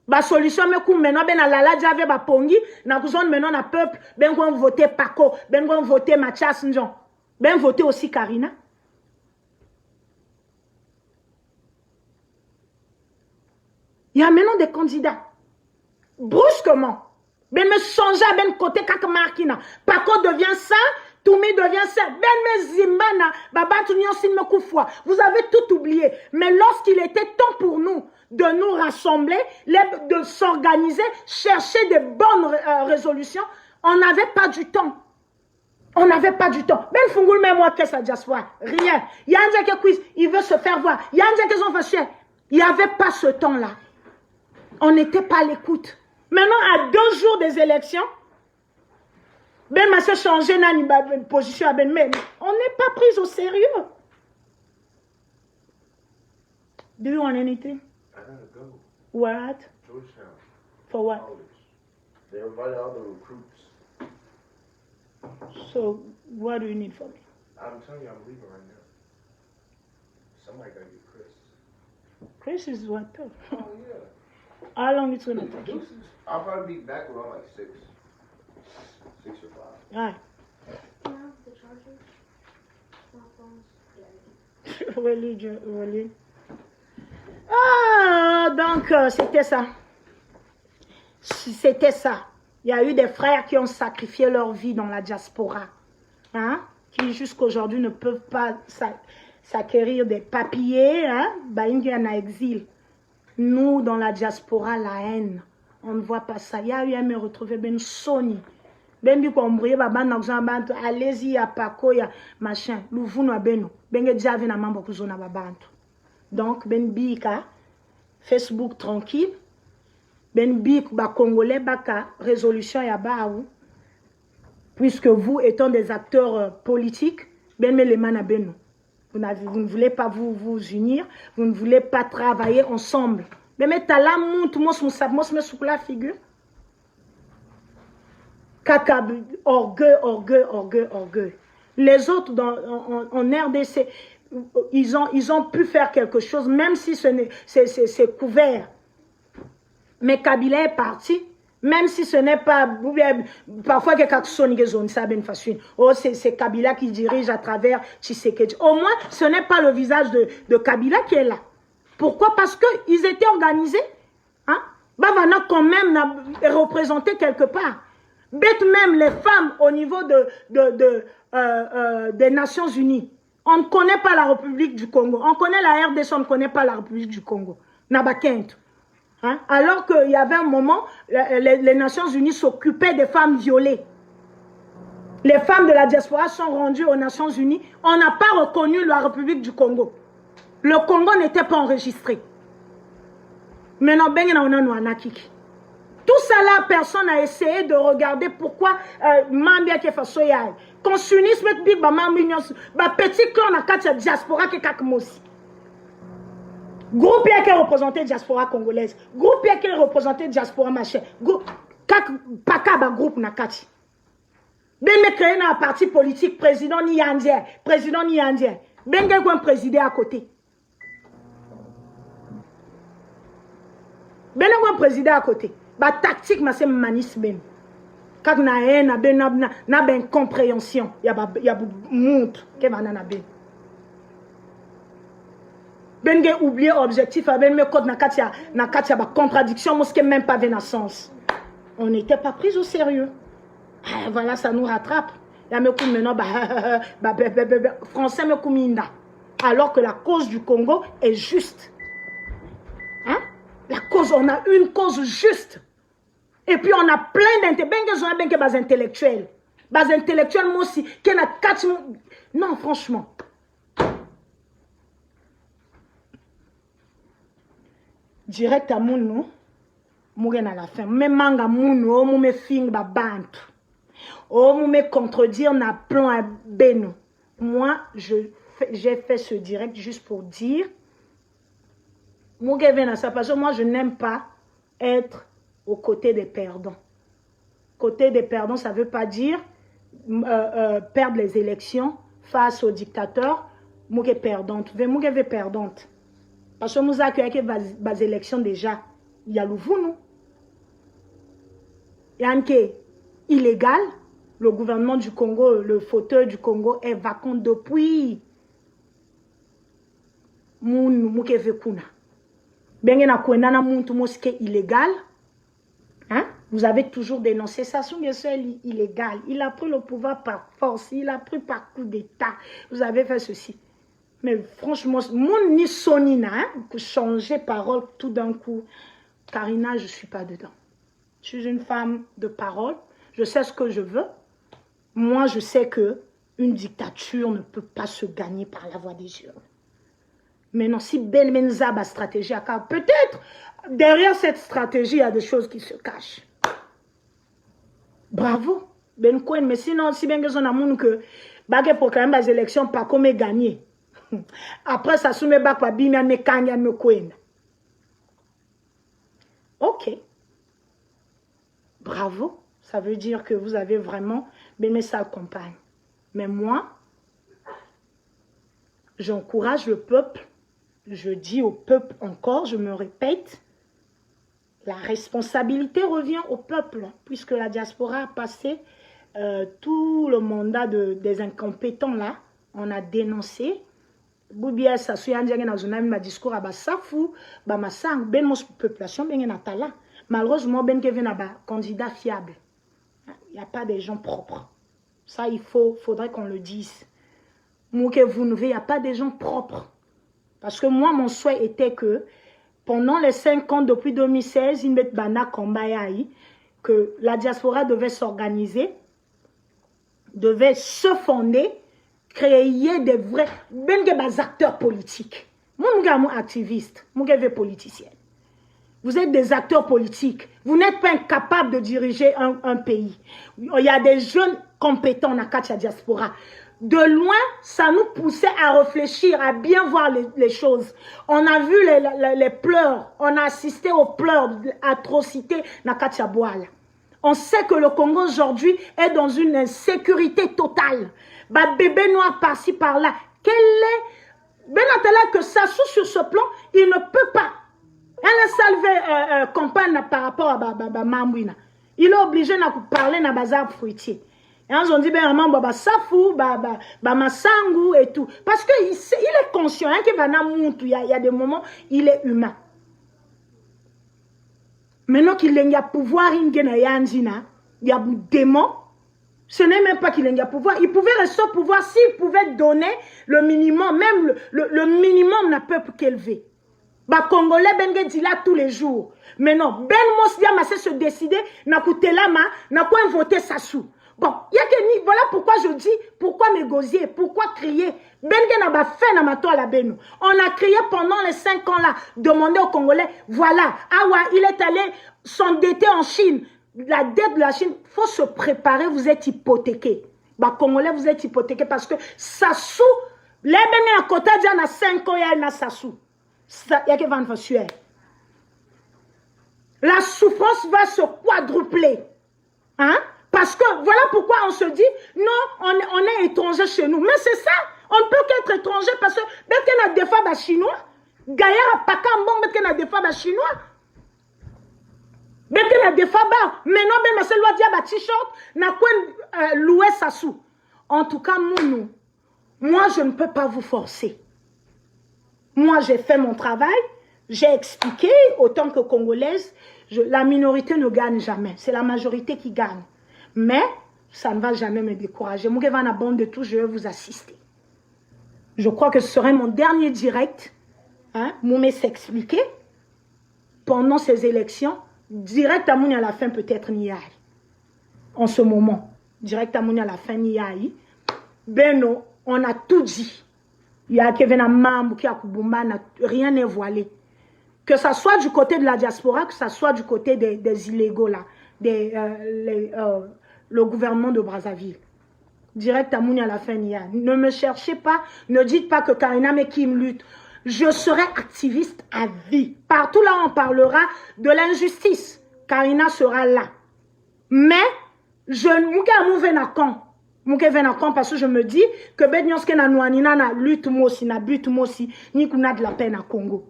La solution, maintenant, ben la diave ba pongi, na besoin maintenant na peuple, ben on voter Paco, ben on voter Mathias Njon, ben voter aussi Karina. Il y a maintenant des candidats. Brusquement. Ben me changer à ben côté kak markina. Paco devient ça. Toumi devient ça. Ben me zimana. Babantu nyosin me koufwa. Vous avez tout oublié. Mais lorsqu'il était temps pour nous de nous rassembler, de s'organiser, chercher des bonnes résolutions, on n'avait pas du temps. On n'avait pas du temps. Ben Fungoul, même moi, qu'est-ce que ça soit? Rien. Il y a un qui quiz, il veut se faire voir. Il y a un qui sont fâchés. Il n'y avait pas ce temps-là. On n'était pas à l'écoute. Maintenant, à 2 jours des élections, Ben m'a changé de position à Ben, mais on n'est pas pris au sérieux. Do you want anything? I gotta go. Where at? Georgetown. For what? College. They invited all the recruits. So, what do you need from me? I'm telling you, I'm leaving right now. Somebody gotta get Chris. Chris is what? Oh, yeah. How long it's gonna take you? Deuces. I'll probably be back around like 6 or 5. Ouais. Can I have the charger? My phone's dead. Really. Ah, donc c'était ça. C'était ça. Il y a eu des frères qui ont sacrifié leur vie dans la diaspora. Hein? Qui jusqu'à aujourd'hui ne peuvent pas s'acquérir des papiers. Hein? Bah, il y en a exil. Nous, dans la diaspora, la haine. On ne voit pas ça. Il y a eu à me retrouver ben Sony. Ben bi ko mbrouye baba na bantu allez-y ya pako ya machin. Louvuno beno. Ben ge jave na mambo kuzona babantu. Donc ben bika Facebook tranquille. Ben bik ba congolais baka résolution ya baou. Puisque vous étant des acteurs politiques, ben me les mana beno. Vous ne voulez pas vous unir, vous ne voulez pas travailler ensemble. Mais mettez là, moi je me sous la figure. Caca, orgueil. Les autres en RDC, ils ont pu faire quelque chose, même si c'est couvert. Mais Kabila est parti, même si ce n'est pas... Parfois, quelqu'un c'est Kabila qui dirige à travers Tshisekedi. Au moins, ce n'est pas le visage de Kabila qui est là. Pourquoi? Parce qu'ils étaient organisés. Hein? Bavana quand même représenté quelque part. Bête même les femmes au niveau des Nations Unies. On ne connaît pas la République du Congo. On connaît la RDC, on ne connaît pas la République du Congo. Nabakent. Hein? Alors qu'il y avait un moment, les Nations Unies s'occupaient des femmes violées. Les femmes de la diaspora sont rendues aux Nations Unies. On n'a pas reconnu la République du Congo. Le Congo n'était pas enregistré. Maintenant, tout ça là, personne n'a essayé de regarder pourquoi Mambia qui fait ça. Qu'on s'unisse, mettre big petit clan à la diaspora qui est kakmosi. Groupe qui est représenté diaspora congolaise. Groupe qui est représenté diaspora machin. Paka groupe nakati. Ben me créé un parti politique président ni indien. Président ni indien. Ben un président à côté. Ben un président à côté. Ba tactique ma c'est manis ben. Quand na haine na ben compréhension. Ya montre que banana ben. Ben ge oublié objectif ben me code na katia ba contradiction moi ce qui même pas venu sens. On n'était pas pris au sérieux. Ah, voilà ça nous rattrape. Ya me kou maintenant français me kouminda. Alors que la cause du Congo est juste. Hein? La cause, on a une cause juste. Et puis on a plein d'intellectuels. Bas intellectuels, moi aussi, qui n'a 4... Non, franchement. Direct à mon nom, mourir à la fin. Me manga mon oh, me fing ba bantu. Oh, me contredire na plan à beno. Moi, j'ai fait ce direct juste pour dire parce que moi, je n'aime pas être aux côtés des perdants. Côté des perdants, ça ne veut pas dire perdre les élections face aux dictateurs. Moi, je suis perdante. Moi, je suis perdante. Parce que nous avons les élections déjà. Il y a le nous. Il y a un qui est illégal. Le gouvernement du Congo, le fauteuil du Congo est vacant depuis. Moi, je suis illégal. Hein? Vous avez toujours dénoncé ça. Bien sûr, illégal. Il a pris le pouvoir par force. Il a pris par coup d'État. Vous avez fait ceci. Mais franchement, mon ni sonina, hein, pour changer parole tout d'un coup. Karina, je ne suis pas dedans. Je suis une femme de parole. Je sais ce que je veux. Moi, je sais que une dictature ne peut pas se gagner par la voie des urnes. Maintenant, si Ben Menza a stratégie à carte, peut-être derrière cette stratégie, il y a des choses qui se cachent. Bravo. Ben Cohen, mais sinon, si Ben Gezon a moun que bagay pour quand même les élections, pas comme gagner. Après, ça soumet bak pa bimian me kanyan me Cohen. Ok. Bravo. Ça veut dire que vous avez vraiment Ben Menza compagne. Mais moi, j'encourage le peuple. Je dis au peuple encore, je me répète, la responsabilité revient au peuple, puisque la diaspora a passé tout le mandat des incompétents là. On a dénoncé. Boubia Sassouya Ndiaye dans un discours à Bassafou, Bamasang, ben mon population, ben natala. Malheureusement, ben Kevin a candidat fiable. Il n'y a pas des gens propres. Ça, faudrait qu'on le dise. Moi, que vous ne voyez, il n'y a pas des gens propres. Parce que moi, mon souhait était que pendant les 5 ans depuis 2016, il met Bana Kombayaï, que la diaspora devait s'organiser, devait se fonder, créer des vrais acteurs politiques. Moi, je suis activiste, je suis politicien. Vous êtes des acteurs politiques. Vous n'êtes pas incapables de diriger un pays. Il y a des jeunes compétents dans la diaspora. De loin, ça nous poussait à réfléchir, à bien voir les choses. On a vu les pleurs, on a assisté aux pleurs, atrocités dans la Boala. On sait que le Congo aujourd'hui est dans une insécurité totale. Bah, bébé noir par-ci par-là. Quel est... Ben que Sassou sur ce plan, il ne peut pas. Elle a salvé campagne par rapport à Mamouina. Il est obligé de parler dans le bazar fruitier. Et on dit, ben, maman, Safou, Massangu et tout. Parce qu'il est conscient, hein, qu'il va il y a des moments, il est humain. Maintenant qu'il y a pouvoir, il y a des démons. Ce n'est même pas qu'il y a pouvoir. Il pouvait rester au pouvoir s'il pouvait donner le minimum, même le minimum d'un peuple qu'élevé. Bah, Congolais, ben, dit là tous les jours. Mais non, Ben Mosdia m'a se décider, n'a coûté là, n'a quoi voter Sassou. Bon, il y a que voilà pourquoi je dis, pourquoi négocier, pourquoi crier. Ben n'a pas fait na mato à la Beno. On a crié pendant les 5 ans là, demander aux Congolais, voilà, Awa, il est allé s'endetter en Chine. La dette de la Chine, il faut se préparer, vous êtes hypothéqués. Bah, Congolais, vous êtes hypothéqués parce que Sassou, les Ben à côté d'il y a 5 ans, il y a Sassou. Il y a que 20 fois. La souffrance va se quadrupler. Hein? Parce que voilà pourquoi on se dit, non, on est étranger chez nous. Mais c'est ça, on ne peut qu'être étranger parce que dès qu'on a des femmes chinois, Gaïa a pas qu'un bon, dès qu'on a des femmes chinois. Dès qu'on a des femmes, maintenant, ben, c'est loi diable t-shirt, n'a quoi louer Sassou. En tout cas, moi, je ne peux pas vous forcer. Moi, j'ai fait mon travail, j'ai expliqué, autant que Congolaise, la minorité ne gagne jamais. C'est la majorité qui gagne. Mais, ça ne va jamais me décourager. Moi, je vais en bande de tout, je vais vous assister. Je crois que ce serait mon dernier direct. Hein, Moumé s'expliquer pendant ces élections. Direct à Mouni à la fin, peut-être Niaï. En ce moment. Direct à Mouni à la fin, Niaï. Beno, on a tout dit. Il y a Kevin Mambo qui a Kubumba, rien n'est voilé. Que ça soit du côté de la diaspora, que ça soit du côté des illégaux là, le gouvernement de Brazzaville. Direct à Mouni à la fin, ne me cherchez pas, ne dites pas que Karina Mekim lutte. Je serai activiste à vie. Partout là, on parlera de l'injustice. Karina sera là. Mais, je ne parce que je me dis que Bednyoske na Nouanina na lutte mosi, na but mosi, ni kuna de la peine à Congo.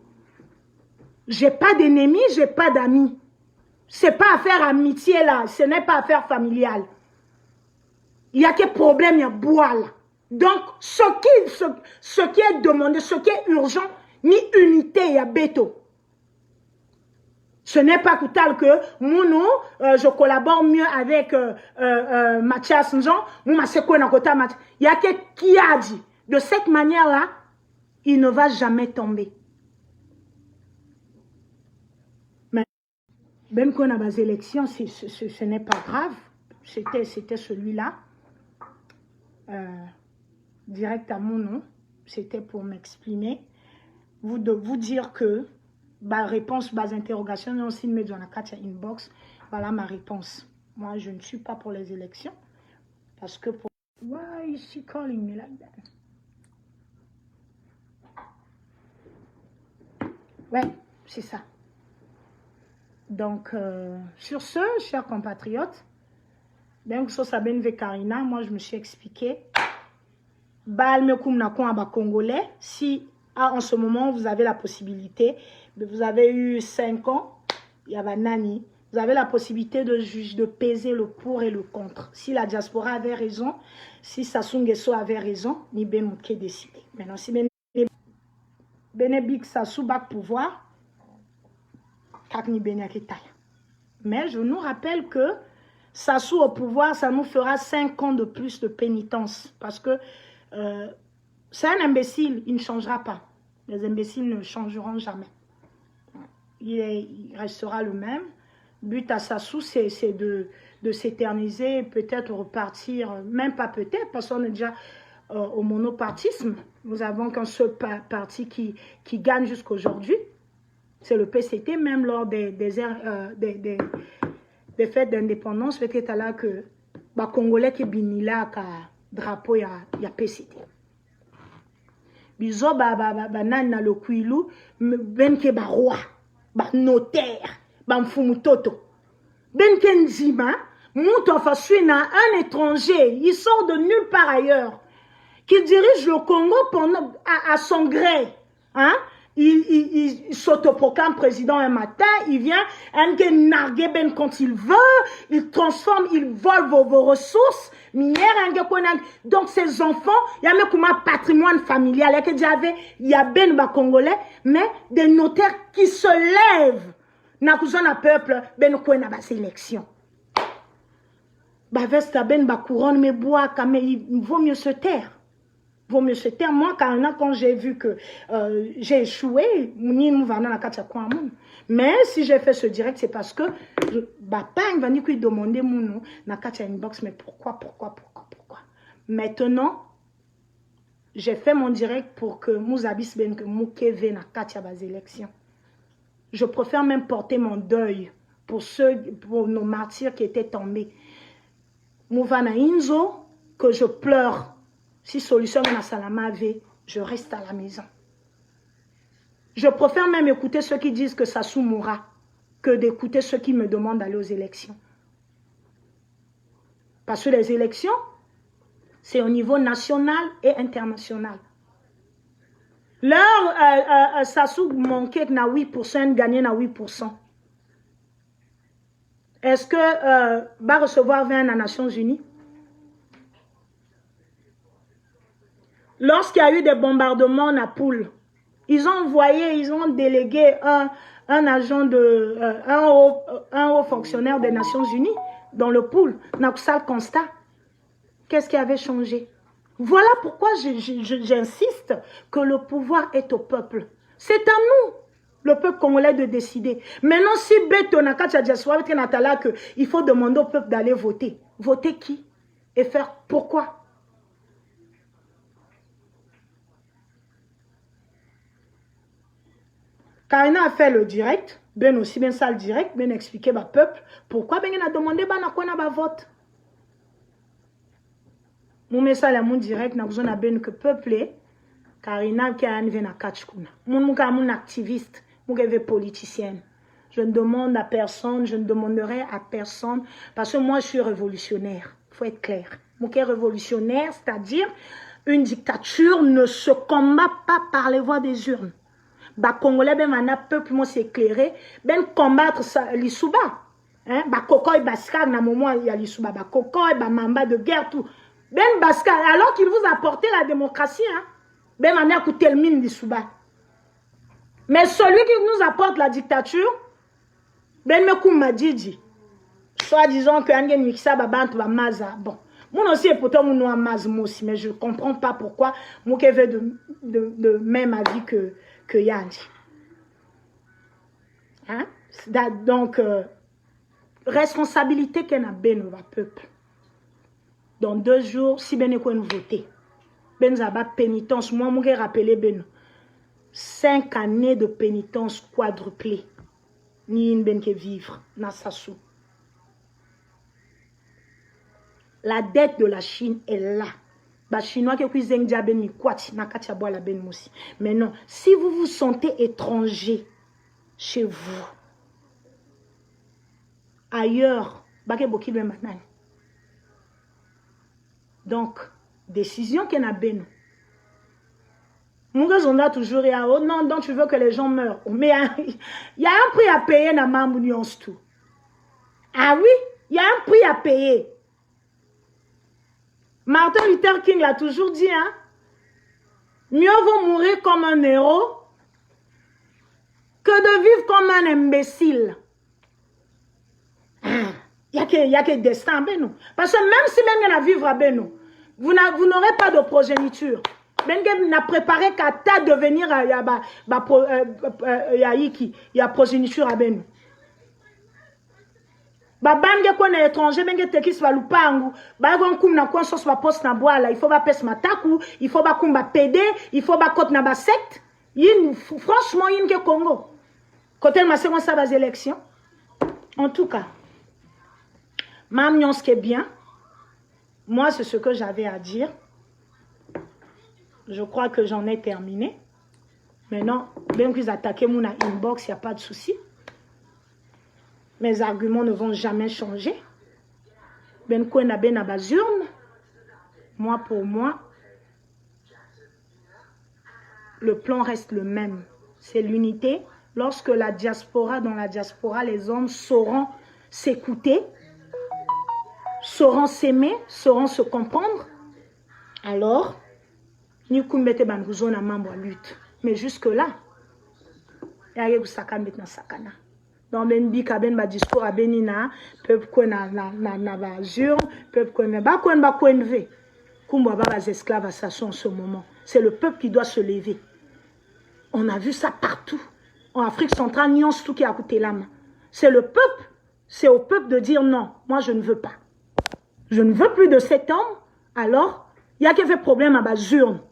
J'ai pas d'ennemis, j'ai pas d'amis. C'est pas affaire amitié là, ce n'est pas affaire familiale. Il y a que problème, il y a bois là. Donc, ce qui est demandé, ce qui est urgent, ni unité, il y a béto. Ce n'est pas tel que Mounou, je collabore mieux avec Mathias Njan, il y a qui a dit, de cette manière-là, il ne va jamais tomber. Mais même qu'on a des élections, ce n'est pas grave. C'était celui-là. Direct à mon nom, c'était pour m'exprimer, vous dire que ma réponse, ma interrogation, non, si me donne la inbox, voilà ma réponse. Moi, je ne suis pas pour les élections, parce que pour... Why is she calling me like that? Ouais, c'est ça. Donc, sur ce, chers compatriotes, bien que ce soit bien Karina, moi, je me suis expliqué. Congolais, si en ce moment vous avez la possibilité, vous avez eu 5 ans, il y avait Nani, vous avez la possibilité de peser le pour et le contre. Si la diaspora avait raison, si Sassou Nguesso avait raison, ni Ben Mouké décidé. Maintenant, si Benebik Sassou bat pouvoir, ni Ben mais je nous rappelle que Sassou au pouvoir, ça nous fera 5 ans de plus de pénitence. Parce que c'est un imbécile, il ne changera pas. Les imbéciles ne changeront jamais. il restera le même. But à Sassou, c'est de s'éterniser, peut-être repartir, même pas peut-être, parce qu'on est déjà au monopartisme. Nous avons qu'un seul parti qui gagne jusqu'aujourd'hui. C'est le PCT, même lors des fêtes d'indépendance, peut-être là que les Congolais qui sont là, drapeau, il y a PCT. Bizo nan na le kuilu ben ke ba roi ba notaire ba mfumutoto ben ke nzima muto fa na un étranger, il sort de nulle part ailleurs, qui dirige le Congo pendant à son gré, hein. Il s'autoproclame président un matin, il vient, ben quand il veut, il transforme, il vole vos ressources minières. Donc ces enfants, il y a même comme un patrimoine familial, il y a ben Congolais, mais des notaires qui se lèvent. N'a un peuple, ben quoi na bas élection. Bah veste ben ba couronne mais bois quand il vaut mieux se taire. Vaut mieux se taire. Moi, quand j'ai vu que j'ai échoué, mais si j'ai fait ce direct, c'est parce que papa va nous demander mon nom na katia inbox, mais pourquoi. Maintenant, j'ai fait mon direct pour que Mouzabis ben que Moukeve na katia bas élection. Je préfère même porter mon deuil pour nos martyrs qui étaient tombés. Mouvana Inzo, que je pleure. Si solution na Salamave, je reste à la maison. Je préfère même écouter ceux qui disent que Sassou mourra que d'écouter ceux qui me demandent d'aller aux élections. Parce que les élections, c'est au niveau national et international. Leur Sassou manquait na 8%, gagné na 8%. Est-ce que va recevoir 20 aux Nations Unies? Lorsqu'il y a eu des bombardements à Poule, ils ont délégué un agent un haut fonctionnaire des Nations Unies dans le Poule. Nakusal constat. Qu'est-ce qui avait changé? Voilà pourquoi j'insiste que le pouvoir est au peuple. C'est à nous, le peuple congolais, de décider. Maintenant, si Beto Nakacha Diaswa il faut demander au peuple d'aller voter. Voter qui? Et faire pourquoi? Karina a fait le direct, ben aussi bien ça le direct, ben expliquer au peuple pourquoi ben il a demandé ben na vote. Mon message à mon direct n'a besoin ben que peuple Karina qui a un na kachkuna. Mon activiste, mon politicienne. Je ne demande à personne, je ne demanderai à personne parce que moi je suis révolutionnaire. Il faut être clair. Mon qui est révolutionnaire, c'est-à-dire une dictature ne se combat pas par les voies des urnes. Bah Congolais ben mana peuple moi s'éclairer ben combattre ça l'Issouba hein bah Kokoy Baskar na moment il y a l'Issouba bah Kokoy bah Mamba de guerre tout ben Baskar alors qu'il vous apportait la démocratie hein ben mana coûté le mine l'Issouba mais celui qui nous apporte la dictature ben me kouma didi soit disons que angen mixa ba bantu ba maza bon moi aussi pourtant mon nom maz moi aussi mais je comprends pas pourquoi moi qui veut de même avis que Yanji. Hein? Donc, responsabilité qu'on a ben au peuple. Dans 2 jours, si ben est voter, ben zaba pénitence, moi je rappelé ben 5 années de pénitence quadruplée. Ni une ben qui vivre na Sassou. La dette de la Chine est là. Chinois qui cuisinent ben ni kwati na katia bois la ben moussi. Mais non, si vous vous sentez étranger chez vous, ailleurs, baké boki ben maintenant. Donc, décision qu'il y a ben. Mon gars, on a toujours dit, oh non, donc tu veux que les gens meurent. Mais il y a un prix à payer dans ma mounion tout. Ah oui, il y a un prix à payer. Martin Luther King l'a toujours dit, hein. Mieux vaut mourir comme un héros que de vivre comme un imbécile. Il y a que destin à Beno. Parce que même si même il y a à vivre à Beno, vous n'aurez pas de progéniture. Ben n'a préparé qu'à ta devenir il y a progéniture à ben. Ba bange ko na étranger benge tekis va lupangu ba gon kum na kon sos va poste na boala il faut ba pes mataku il faut ba kum ba PD il faut ba côté na ba secte yin franchement yin ke Congo côté ma second ça bas élection en tout cas mam ce qui est bien moi c'est ce que j'avais à dire je crois que j'en ai terminé maintenant ben qu'ils attaquer mon inbox il y a pas de souci. Mes arguments ne vont jamais changer. Ben quoi na ben abazurne. Moi pour moi, le plan reste le même. C'est l'unité. Lorsque dans la diaspora, les hommes sauront s'écouter, sauront s'aimer, sauront se comprendre. Alors, ni kumbete banguzo na mambo lutte. Mais jusque là, il y a sakana maintenant sakana. Dans ben bika ben ba discours à benina peuple ko na bazur peuple ko na ba ko enlever kumba ba esclaves à en ce moment c'est le peuple qui doit se lever. On a vu ça partout en Afrique centrale nuance tout qui a coûté la main. C'est le peuple, c'est au peuple de dire non, moi je ne veux pas. Je ne veux plus de cet homme. Alors, il y a qui fait problème à bazur.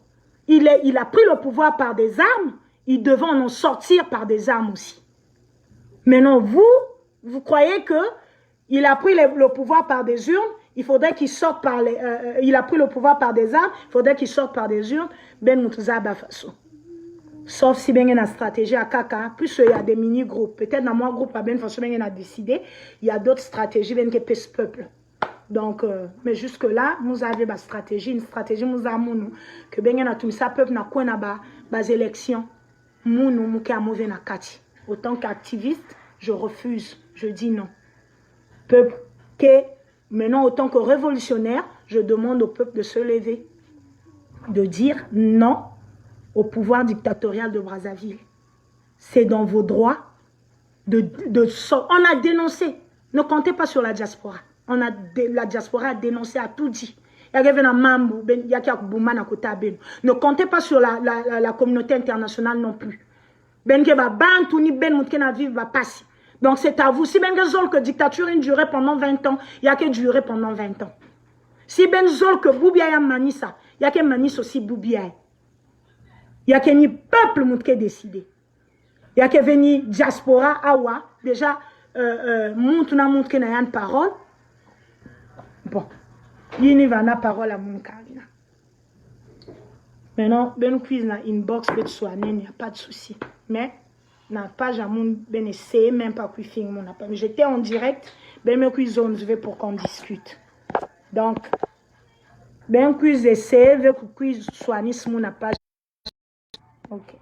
Il a pris le pouvoir par des armes, il devait en sortir par des armes aussi. Maintenant, vous croyez que il a pris le pouvoir par des urnes, il faudrait qu'il sorte par les... il a pris le pouvoir par des armes, il faudrait qu'il sorte par des urnes. Ben Moutouza façon. Sauf si ben il y a une stratégie à Kaka, plus il y a des mini-groupes. Peut-être dans mon groupe, ben façon ben il a décidé, il y a d'autres stratégies ben qui pèsent peuple. Donc, mais jusque-là, nous avons une stratégie, nous avons que ben il y a tout ça, peuple n'a quoi n'a bas élection. Mounou mouké a mauvais na kati. Autant qu'activiste, je refuse, je dis non. Peuple, maintenant, autant que révolutionnaire, je demande au peuple de se lever, de dire non au pouvoir dictatorial de Brazzaville. C'est dans vos droits on a dénoncé. Ne comptez pas sur la diaspora. La diaspora a dénoncé, a tout dit. Ne comptez pas sur la communauté internationale non plus. Ben ke ba bantu ni ben moutke na vivre va passer. Donc c'est à vous. Si ben zol que dictature durait pendant 20 ans, il y a que durer pendant 20 ans. Si ben zol que boubia ya manisa, il y a que manis aussi boubia. Il y a que ni peuple moutke décidé. Il y a que veni diaspora awa déjà moutou na moutke na yan parole. Bon. Yini va na parole à mon carina. Maintenant, ben quiz na inbox peut soigner, il n'y a pas de souci. Mais na page à mon ben essayer même pas que film mon appel. J'étais en direct, ben me quiz zone je vais pour qu'on discute. Donc ben quiz essayer veut que quiz soigner mon page. OK.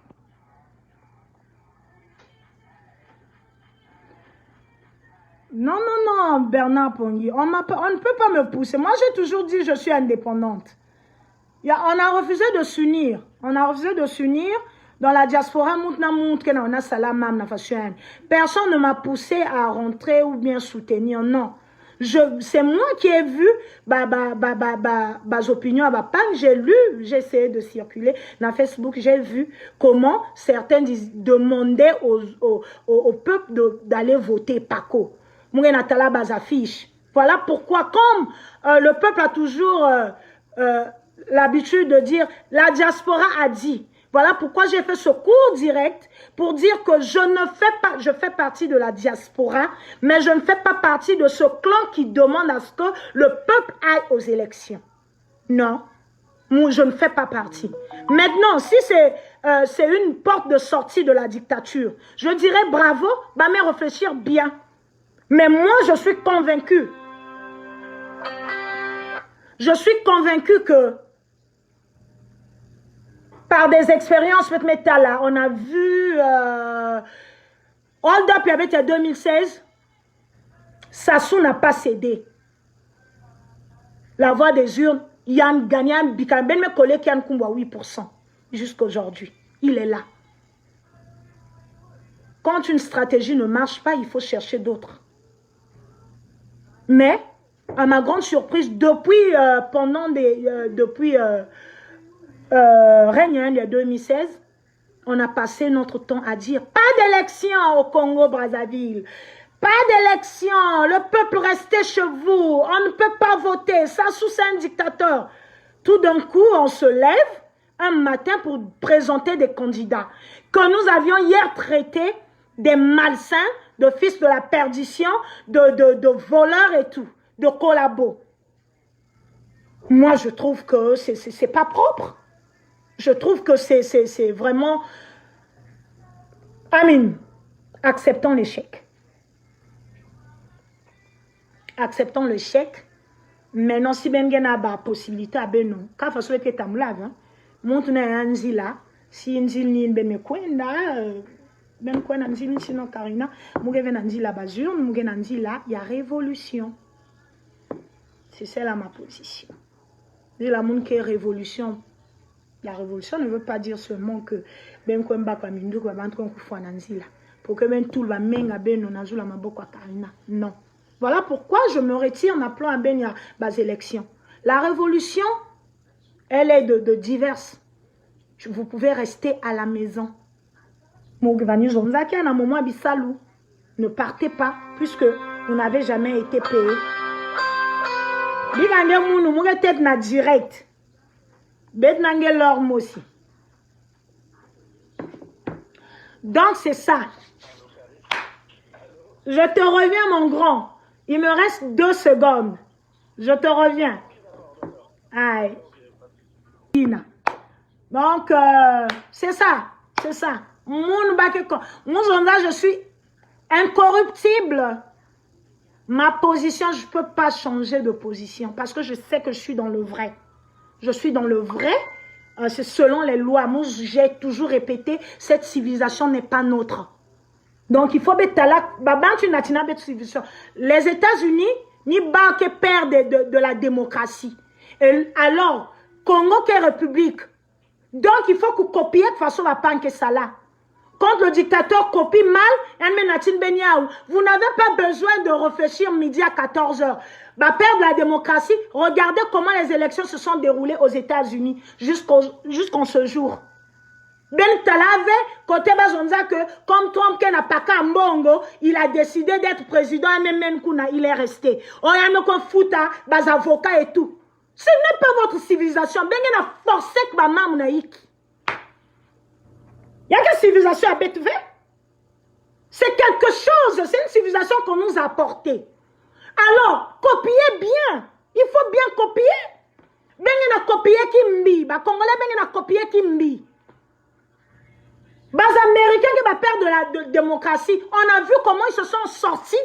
Non, non, non, Bernard Pongui, on ne peut pas me pousser. Moi, j'ai toujours dit que je suis indépendante. On a refusé de s'unir. On a refusé de s'unir. Dans la diaspora, personne ne m'a poussé à rentrer ou bien soutenir. Non. C'est moi qui ai vu mes opinions. J'ai lu, j'ai essayé de circuler dans Facebook. J'ai vu comment certains demandaient au peuple d'aller voter Paco. Voilà pourquoi, comme le peuple a toujours l'habitude de dire, la diaspora a dit. Voilà pourquoi j'ai fait ce cours direct pour dire que je fais partie de la diaspora, mais je ne fais pas partie de ce clan qui demande à ce que le peuple aille aux élections. Non, moi, je ne fais pas partie. Maintenant, si c'est une porte de sortie de la dictature, je dirais bravo, mais réfléchir bien. Mais moi, je suis convaincue. Je suis convaincue que par des expériences, là, on a vu Hold Up, il y avait 2016. Sassou n'a pas cédé. La voix des urnes, Yann Gagnan, Bikam, Ben mes collègues Yann Kumba 8%. Jusqu'à aujourd'hui. Il est là. Quand une stratégie ne marche pas, il faut chercher d'autres. Mais, à ma grande surprise, depuis règne de 2016, on a passé notre temps à dire pas d'élection au Congo-Brazzaville. Pas d'élection, le peuple restait chez vous, on ne peut pas voter, Sassou c'est un dictateur. Tout d'un coup, on se lève un matin pour présenter des candidats que nous avions hier traités des malsains, de fils de la perdition, de voleurs et tout, de collabos. Moi, je trouve que c'est pas propre. Je trouve que c'est vraiment... Amin, acceptons l'échec. Acceptons l'échec. Maintenant, si ben y a une possibilité, ben non. Quand il faut que tu me montre un zila, si un zil ni ben me kwenda, ben kwenda un zil sinon Karina, mouge un zila basure, mouge un zila, il y a révolution. C'est celle-là ma position. Dit la monde qui est révolution. La révolution ne veut pas dire seulement que ben kwemba kwa mindu kwa bantu kwa kufwa un zila. Pour que ben tout le menga ben non azula maboko Karina. Non. Voilà pourquoi je me retire en appelant à Benya bas élections. La révolution, elle est de diverses. Vous pouvez rester à la maison. Ne partez pas, puisque vous n'avez jamais été payé. Direct. Donc c'est ça. Je te reviens mon grand. Il me reste 2 secondes. Je te reviens. Aïe. Donc, c'est ça. C'est ça. Je suis incorruptible. Ma position, je ne peux pas changer de position parce que je sais que je suis dans le vrai. Je suis dans le vrai. C'est selon les lois. Moi, j'ai toujours répété, cette civilisation n'est pas nôtre. Donc, il faut les États-Unis, ni banque père de la démocratie. Et alors, Congo qui est république. Donc, il faut que copier de façon à panque ça là. Quand le dictateur copie mal, vous n'avez pas besoin de réfléchir midi à 14 h. Bah, père de la démocratie, regardez comment les élections se sont déroulées aux États-Unis jusqu'en ce jour. Ben Talave, côté Bazonza que comme Trump n'a pas qu'un Mbongo, il a décidé d'être président et même il est resté. On a mis qu'on fouta, bas avocats et tout. Ce n'est pas votre civilisation. Ben il a forcé que ma maman naïque. Il y a quelle civilisation à Betvé? C'est quelque chose, c'est une civilisation qu'on nous a apportée. Alors, copiez bien. Il faut bien copier. Ben il a copié Kimbi, bah Congolais ben il a copié Kimbi. Les Américains qui ont peur de la démocratie, on a vu comment ils se sont sortis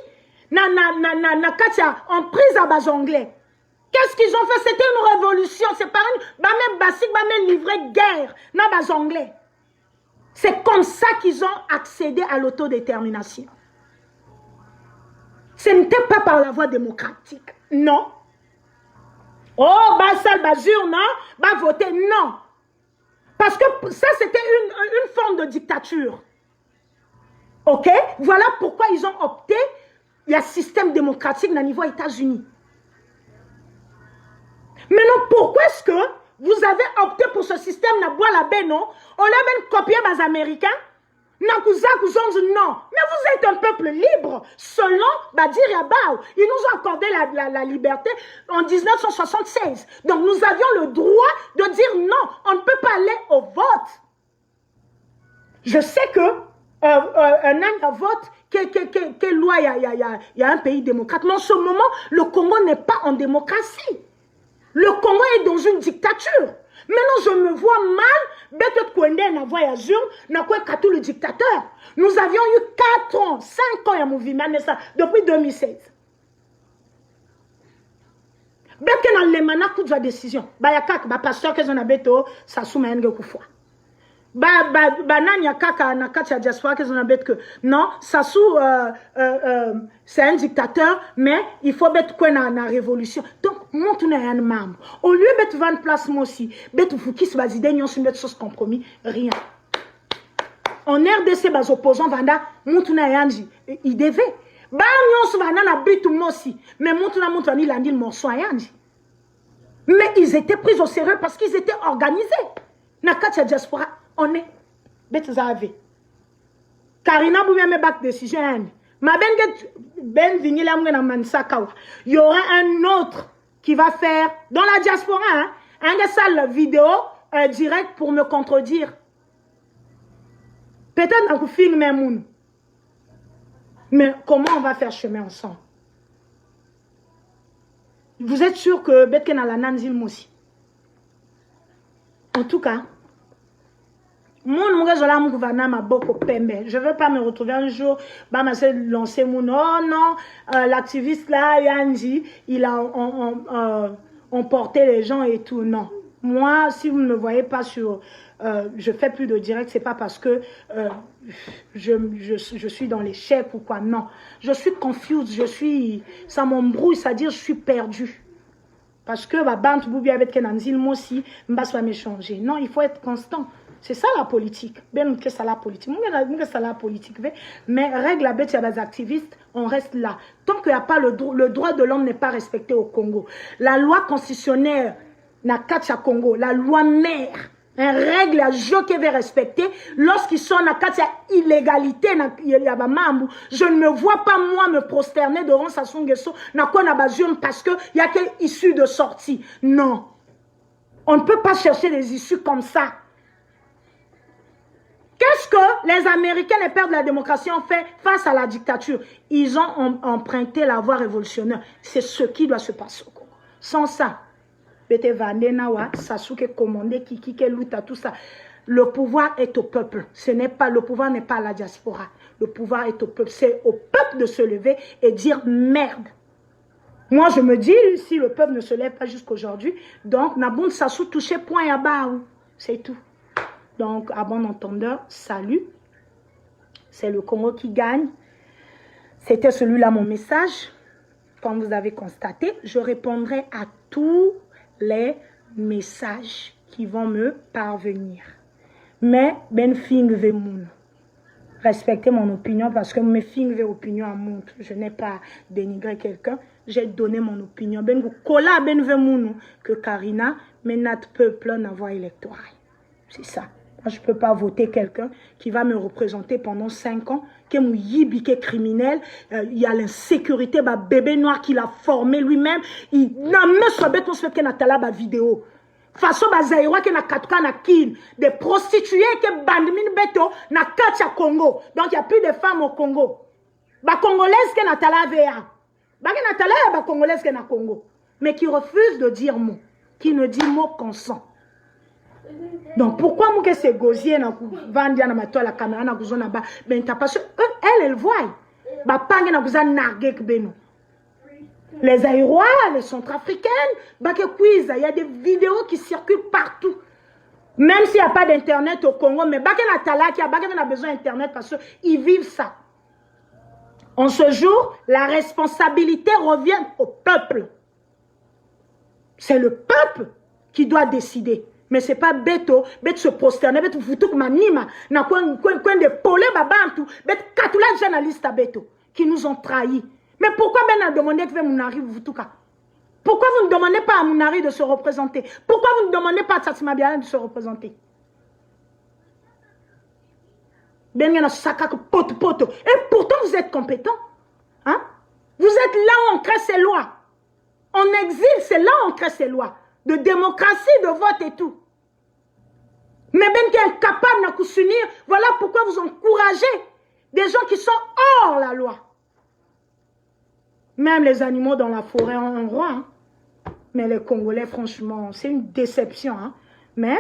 en prise à bas anglais. Qu'est-ce qu'ils ont fait? C'était une révolution. C'est pas une même basique, même livré guerre dans bas anglais. C'est comme ça qu'ils ont accédé à l'autodétermination. Ce n'était pas par la voie démocratique. Non. Oh, basal, basure, non. Bah voter, non. Parce que ça, c'était une forme de dictature. OK? Voilà pourquoi ils ont opté, il y a un système démocratique au niveau États-Unis. Maintenant, pourquoi est-ce que vous avez opté pour ce système na bois la non? On a même copié les Américains? Non. Mais vous êtes un peuple libre. Selon Badir Yabao, ils nous ont accordé la liberté en 1976. Donc nous avions le droit de dire non, on ne peut pas aller au vote. Je sais que un vote, quelle loi il y a un pays démocrate. Mais en ce moment, le Congo n'est pas en démocratie. Le Congo est dans une dictature. Maintenant, je me vois mal, peut-être qu'on est en voyageur, n'a quoi qu'à tout le dictateur. Nous avions eu 4 ans, 5 ans à mouvement, depuis 2016. Peut-être que dans les manas, coup de décision, il y a un pasteur qui est en béto, ça soumet un peu fois. Non, Sassou, c'est un dictateur, mais il faut mettre quoi dans la révolution. Donc, mon tourne un membre. Au lieu de mettre 20 places, moi aussi, mettre vous qui se base d'idée, nous sommes sur ce compromis, rien. En RDC, les opposants, Vanda, mon tourne un il devait. Bah, nous sommes dans la bite, moi aussi, mais mon tourne un il a dit le morceau à Yandi. Mais ils étaient pris au sérieux parce qu'ils étaient organisés. Na katia diaspora, on est. Betzaave. Karina Boubia me back décision. Ma ben vini la mouena mansakawa. Il y aura un autre qui va faire dans la diaspora, hein, un salle vidéo direct pour me contredire. Peut-être dans le film même. Mais comment on va faire chemin ensemble? Vous êtes sûr que Betken a la nanzil moussi? En tout cas, je ne veux pas me retrouver un jour, lancer mon non, l'activiste là, Yanji, il a emporté les gens et tout. Non. Moi, si vous ne me voyez pas sur, je fais plus de direct, c'est pas parce que je suis dans l'échec ou quoi. Non. Je suis confuse, ça m'embrouille, c'est-à-dire je suis perdue. Parce que ma bande boubi avec Kenanzil, moi aussi, je vais m'échanger. Non, il faut être constant. C'est ça la politique. Ben, que ça la politique. Ça la politique. Mais règle la bête, il y a des activistes, on reste là. Tant qu'il n'y a pas le droit de l'homme n'est pas respecté au Congo. La loi constitutionnelle n'a qu'à Congo. La loi mère. Un règle à jeu qui veut respecter. Lorsqu'ils sont dans la illégalité, je ne me vois pas moi me prosterner devant Sassou Nguesso parce qu'il n'y a qu'une issue de sortie. Non. On ne peut pas chercher des issues comme ça. Qu'est-ce que les Américains, les pères de la démocratie, ont fait face à la dictature? Ils ont emprunté la voie révolutionnaire. C'est ce qui doit se passer au Congo. Sans ça, Sasuke commandé, Kiki, Luta, tout ça. Le pouvoir est au peuple. Le pouvoir n'est pas à la diaspora. Le pouvoir est au peuple. C'est au peuple de se lever et dire merde. Moi, je me dis, si le peuple ne se lève pas jusqu'aujourd'hui, donc, Naboun Sassou touché point à bas. C'est tout. Donc, à bon entendeur, salut. C'est le Congo qui gagne. C'était celui-là mon message. Comme vous avez constaté, je répondrai à tous les messages qui vont me parvenir. Mais, ben fing ve moun. Respectez mon opinion parce que mes fing ve opinion à moun. Je n'ai pas dénigré quelqu'un. J'ai donné mon opinion. Ben vous kola ben ve moun que Karina, mais notre peuple n'a voix électorale. C'est ça. Moi, je ne peux pas voter quelqu'un qui va me représenter pendant 5 ans, qui est mon yibi, qui est criminel. Il y a l'insécurité, bah, bébé noir qu'il a formé lui-même. Il n'a même pas bête, on se fait qu'il a la vidéo. Façon, bah, Zaïwa, qui n'a katuka, n'a kin. Des prostituées, qui bandmin beto, n'a katia Congo. Donc, il n'y a plus de femmes au Congo. Bah, congolaises, qui n'a la VA. Bah, qui n'a la, bah, congolaises, qui n'a Congo. Mais qui refuse de dire mot. Qui ne dit mot consent. Donc pourquoi moi que c'est gosier na vandia na matola caméra na kuzona ba ben ta parce elle voit ba pange na kuzana nargek beno les Aïrois, les Centrafricaines ba que quiz il y a des vidéos qui circulent partout même s'il n'y a pas d'internet au Congo mais ba que na talaki ba que na besoin d'internet parce que ils vivent ça. En ce jour, la responsabilité revient au peuple. C'est le peuple qui doit décider. Mais ce n'est pas Beto, Beto se prosterner, Beto foutouk manima, na coin de polé babantou, Beto katoula journaliste à Beto, qui nous ont trahis. Mais pourquoi Ben a demandé que Mounari Voutouka? Pourquoi vous ne demandez pas à Mounari de se représenter? Pourquoi vous ne demandez pas à Tsatsima Bialin de se représenter? Ben yana sakak poto. Et pourtant vous êtes compétent. Hein? Vous êtes là où on crée ces lois. En exil, c'est là où on crée ces lois. De démocratie, de vote et tout. Mais Ben qui est incapable de s'unir, voilà pourquoi vous encouragez des gens qui sont hors la loi. Même les animaux dans la forêt ont un roi. Hein. Mais les Congolais, franchement, c'est une déception. Hein. Mais,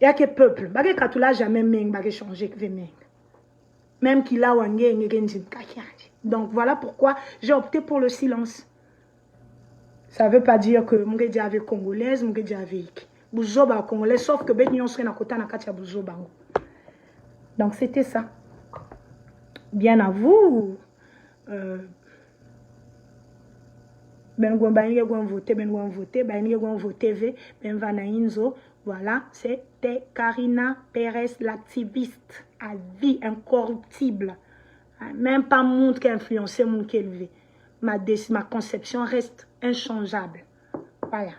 il n'y a que peuple. Bagé Katoula jamais bagé changé que même qu'il a wangé donc voilà pourquoi j'ai opté pour le silence. Ça ne veut pas dire que mon gars avec congolaise, mon gars avec Bouzoba congolais, sauf que ben serait na kota na katia Bouzoba. Donc c'était ça. Bien à vous. Ben voter, voilà, c'était Karina Pérez, l'activiste à vie incorruptible. Même pas monde qui a influencé mon qui élevé. Ma conception reste inchangeable. Voilà.